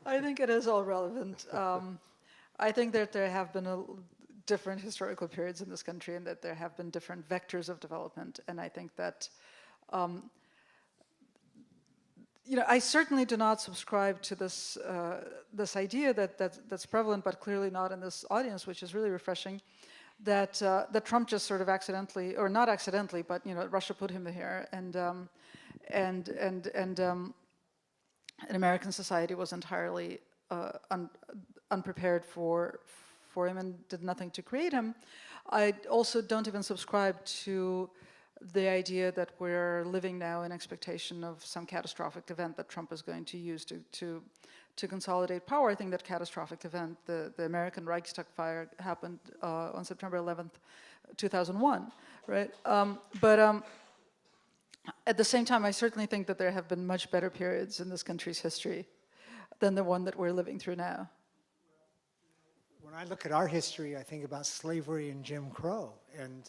I think it is all relevant. I think that there have been different historical periods in this country, and that there have been different vectors of development. And I think that, I certainly do not subscribe to this this idea that's prevalent, but clearly not in this audience, which is really refreshing, that Trump just sort of accidentally, or not accidentally, but Russia put him here, and American society was entirely unprepared for him and did nothing to create him. I also don't even subscribe to the idea that we're living now in expectation of some catastrophic event that Trump is going to use to consolidate power. I think that catastrophic event, the American Reichstag fire, happened on September 11th, 2001, right? But at the same time, I certainly think that there have been much better periods in this country's history than the one that we're living through now. When I look at our history, I think about slavery and Jim Crow, and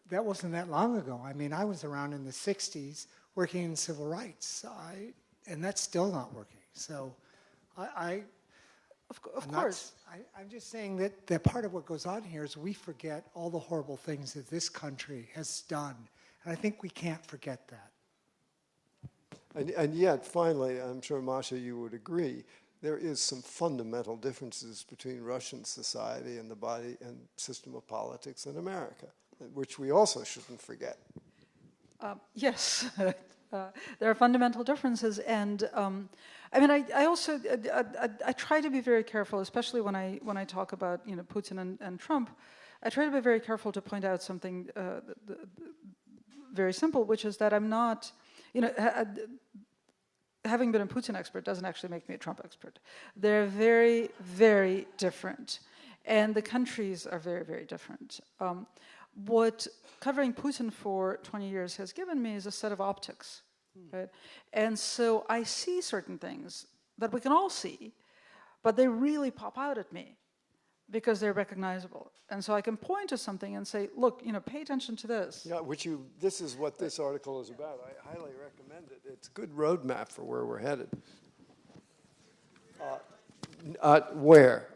that wasn't that long ago. I mean, I was around in the 60s working in civil rights, and that's still not working. So Of course. I'm just saying that part of what goes on here is we forget all the horrible things that this country has done, and I think we can't forget that. And yet, finally, I'm sure, Masha, you would agree, there is some fundamental differences between Russian society and the body and system of politics in America, which we also shouldn't forget. Yes, there are fundamental differences, and I mean, I also I try to be very careful, especially when I talk about Putin and Trump. I try to be very careful to point out something very simple, which is that I'm not, having been a Putin expert doesn't actually make me a Trump expert. They're very, very different, and the countries are very, very different. What covering Putin for 20 years has given me is a set of optics, right? And so I see certain things that we can all see, but they really pop out at me because they're recognizable. And so I can point to something and say, look, pay attention to this. Yeah, this is what this article is about. I highly recommend it. It's a good roadmap for where we're headed. Where?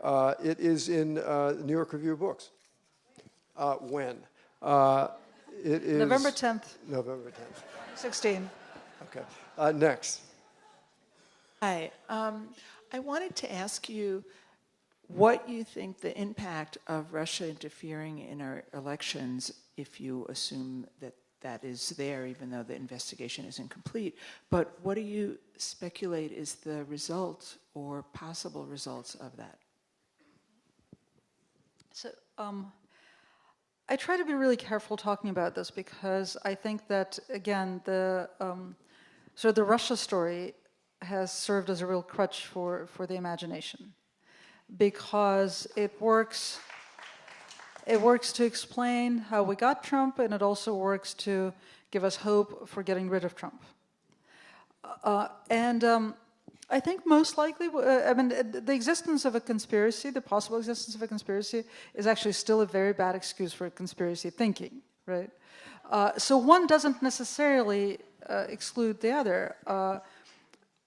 It is in the New York Review of Books. When? It is November 10th. November 10th. 16. Okay. Next. Hi. I wanted to ask you what you think the impact of Russia interfering in our elections, if you assume that that is there, even though the investigation isn't complete. But what do you speculate is the result or possible results of that? So I try to be really careful talking about this because I think that, again, the Russia story has served as a real crutch for the imagination, because it works to explain how we got Trump, and it also works to give us hope for getting rid of Trump. I think most likely, the existence of a conspiracy, the possible existence of a conspiracy, is actually still a very bad excuse for conspiracy thinking, right? So one doesn't necessarily exclude the other.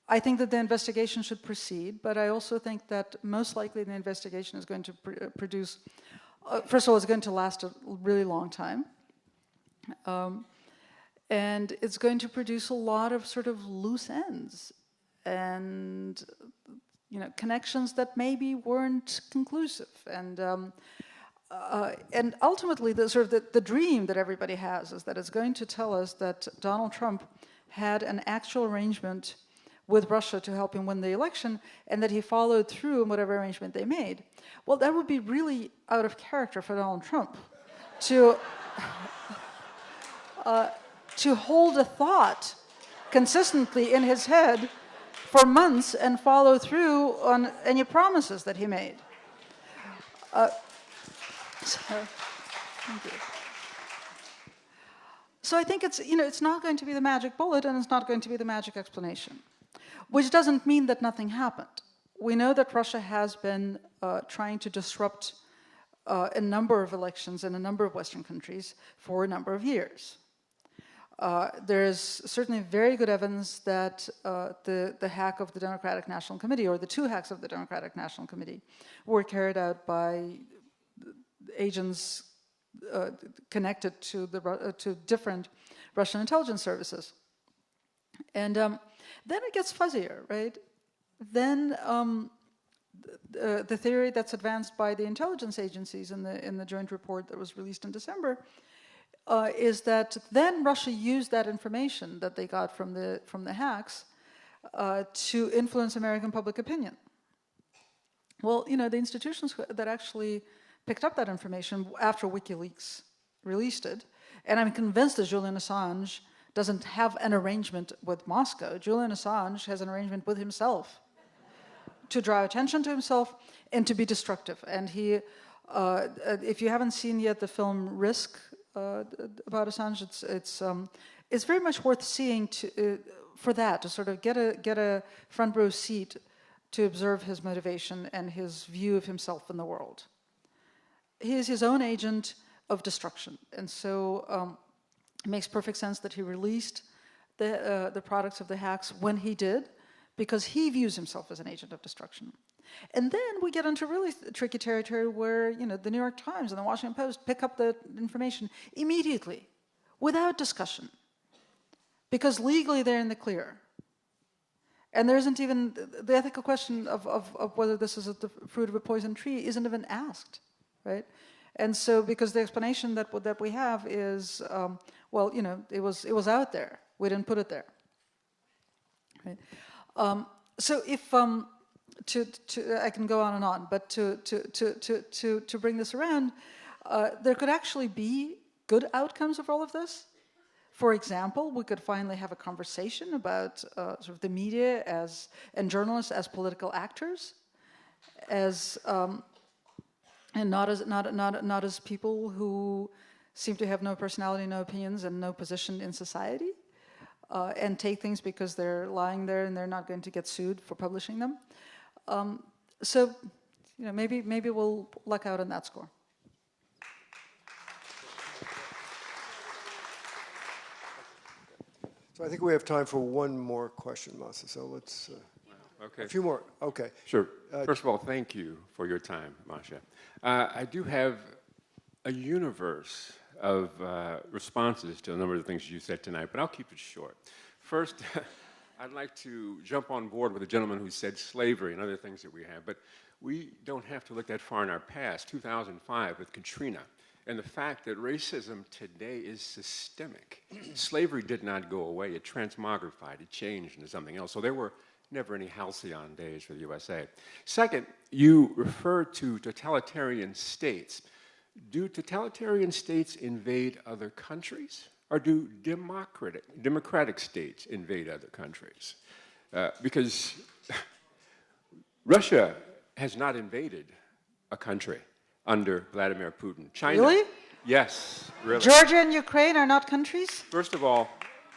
I think that the investigation should proceed, but I also think that most likely the investigation is going to produce, first of all, it's going to last a really long time. And it's going to produce a lot of sort of loose ends and connections that maybe weren't conclusive. And ultimately, the dream that everybody has is that it's going to tell us that Donald Trump had an actual arrangement with Russia to help him win the election, and that he followed through on whatever arrangement they made. Well, that would be really out of character for Donald Trump to hold a thought consistently in his head for months and follow through on any promises that he made. Thank you. So I think it's not going to be the magic bullet, and it's not going to be the magic explanation. Which doesn't mean that nothing happened. We know that Russia has been trying to disrupt a number of elections in a number of Western countries for a number of years. There is certainly very good evidence that the hack of the Democratic National Committee, or the two hacks of the Democratic National Committee, were carried out by agents connected to different Russian intelligence services. And then it gets fuzzier, right? Then the theory that's advanced by the intelligence agencies in the joint report that was released in December is that then Russia used that information that they got from the hacks to influence American public opinion. Well, the institutions that actually picked up that information after WikiLeaks released it, and I'm convinced that Julian Assange doesn't have an arrangement with Moscow. Julian Assange has an arrangement with himself to draw attention to himself and to be destructive. And he, if you haven't seen yet the film Risk about Assange, it's very much worth seeing for that, to sort of get a front row seat to observe his motivation and his view of himself in the world. He is his own agent of destruction, and so. It makes perfect sense that he released the products of the hacks when he did, because he views himself as an agent of destruction. And then we get into really tricky territory where the New York Times and the Washington Post pick up the information immediately, without discussion, because legally they're in the clear. And there isn't even the ethical question of whether this is the fruit of a poison tree isn't even asked, right? And so, because the explanation that we have is, it was out there. We didn't put it there. Right? So if I can go on and on, but to bring this around, there could actually be good outcomes of all of this. For example, we could finally have a conversation about sort of the media and journalists as political actors, and not as people who seem to have no personality, no opinions, and no position in society. and take things because they're lying there and they're not going to get sued for publishing them. So, maybe we'll luck out on that score. So I think we have time for one more question, Masha. So let's, okay. A few more. Okay. Sure. First of all, thank you for your time, Masha. I do have a universe of responses to a number of the things you said tonight, but I'll keep it short. First, I'd like to jump on board with the gentleman who said slavery and other things that we have, but we don't have to look that far in our past. 2005 with Katrina. And the fact that racism today is systemic. Slavery did not go away. It transmogrified. It changed into something else. So there were never any halcyon days for the USA. Second, you referred to totalitarian states. Do totalitarian states invade other countries? Or do democratic states invade other countries? Because Russia has not invaded a country under Vladimir Putin. China. Really? Yes, really. Georgia and Ukraine are not countries? First of all,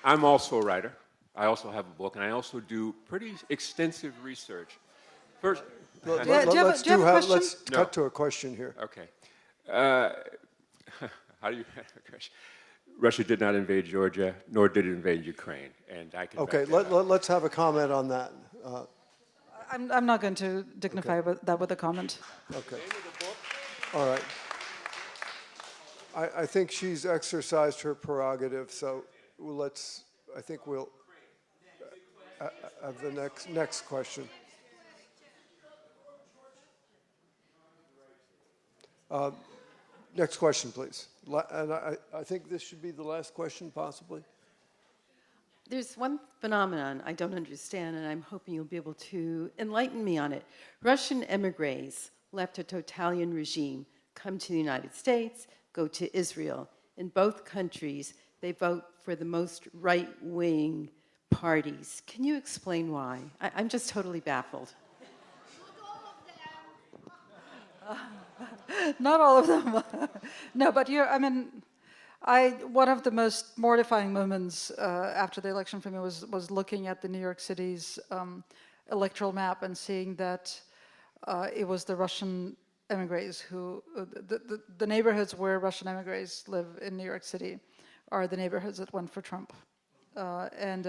I'm also a writer. I also have a book, and I also do pretty extensive research. First, let's cut to a question here. Okay. How do you question? Russia did not invade Georgia, nor did it invade Ukraine, and I can. Okay, let's have a comment on that. I'm not going to dignify that with a comment. Okay. All right. I think she's exercised her prerogative, so I think we'll have the next question. Next question, please. And I think this should be the last question, possibly. There's one phenomenon I don't understand, and I'm hoping you'll be able to enlighten me on it. Russian emigres left a totalitarian regime, come to the United States, go to Israel. In both countries, they vote for the most right-wing parties. Can you explain why? I'm just totally baffled. Not all of them. No, but one of the most mortifying moments after the election for me was looking at the New York City's electoral map and seeing that it was the Russian emigres who, the neighborhoods where Russian emigres live in New York City are the neighborhoods that went for Trump. And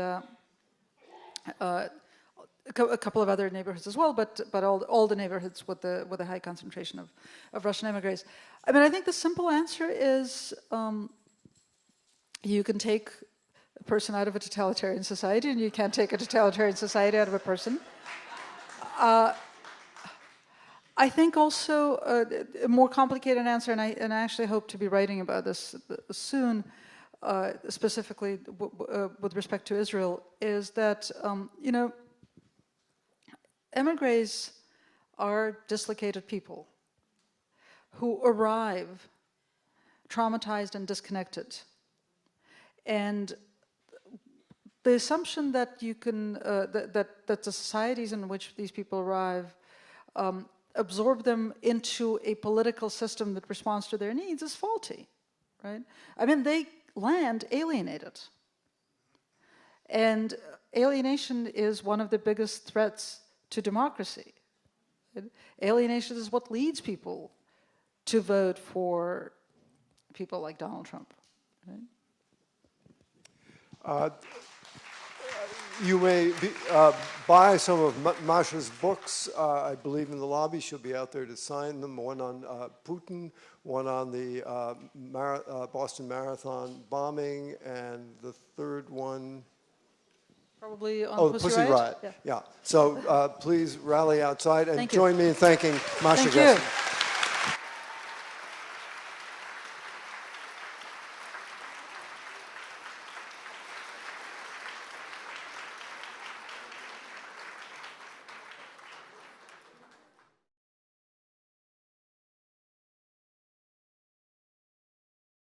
a couple of other neighborhoods as well, but all the neighborhoods with a high concentration of Russian emigres. I think the simple answer is you can take a person out of a totalitarian society, and you can't take a totalitarian society out of a person. I think also a more complicated answer, and I actually hope to be writing about this soon, specifically with respect to Israel, is that emigres are dislocated people who arrive traumatized and disconnected. And the assumption that you can, that the societies in which these people arrive absorb them into a political system that responds to their needs is faulty, right? They land alienated. And alienation is one of the biggest threats to democracy. Alienation is what leads people to vote for people like Donald Trump. Right? You may buy some of Masha's books. I believe in the lobby. She'll be out there to sign them. One on Putin, one on the Boston Marathon bombing, and the third one... Probably on the Pussy Riot. Yeah. So please rally outside and join me in thanking Masha Gessen. Thank you.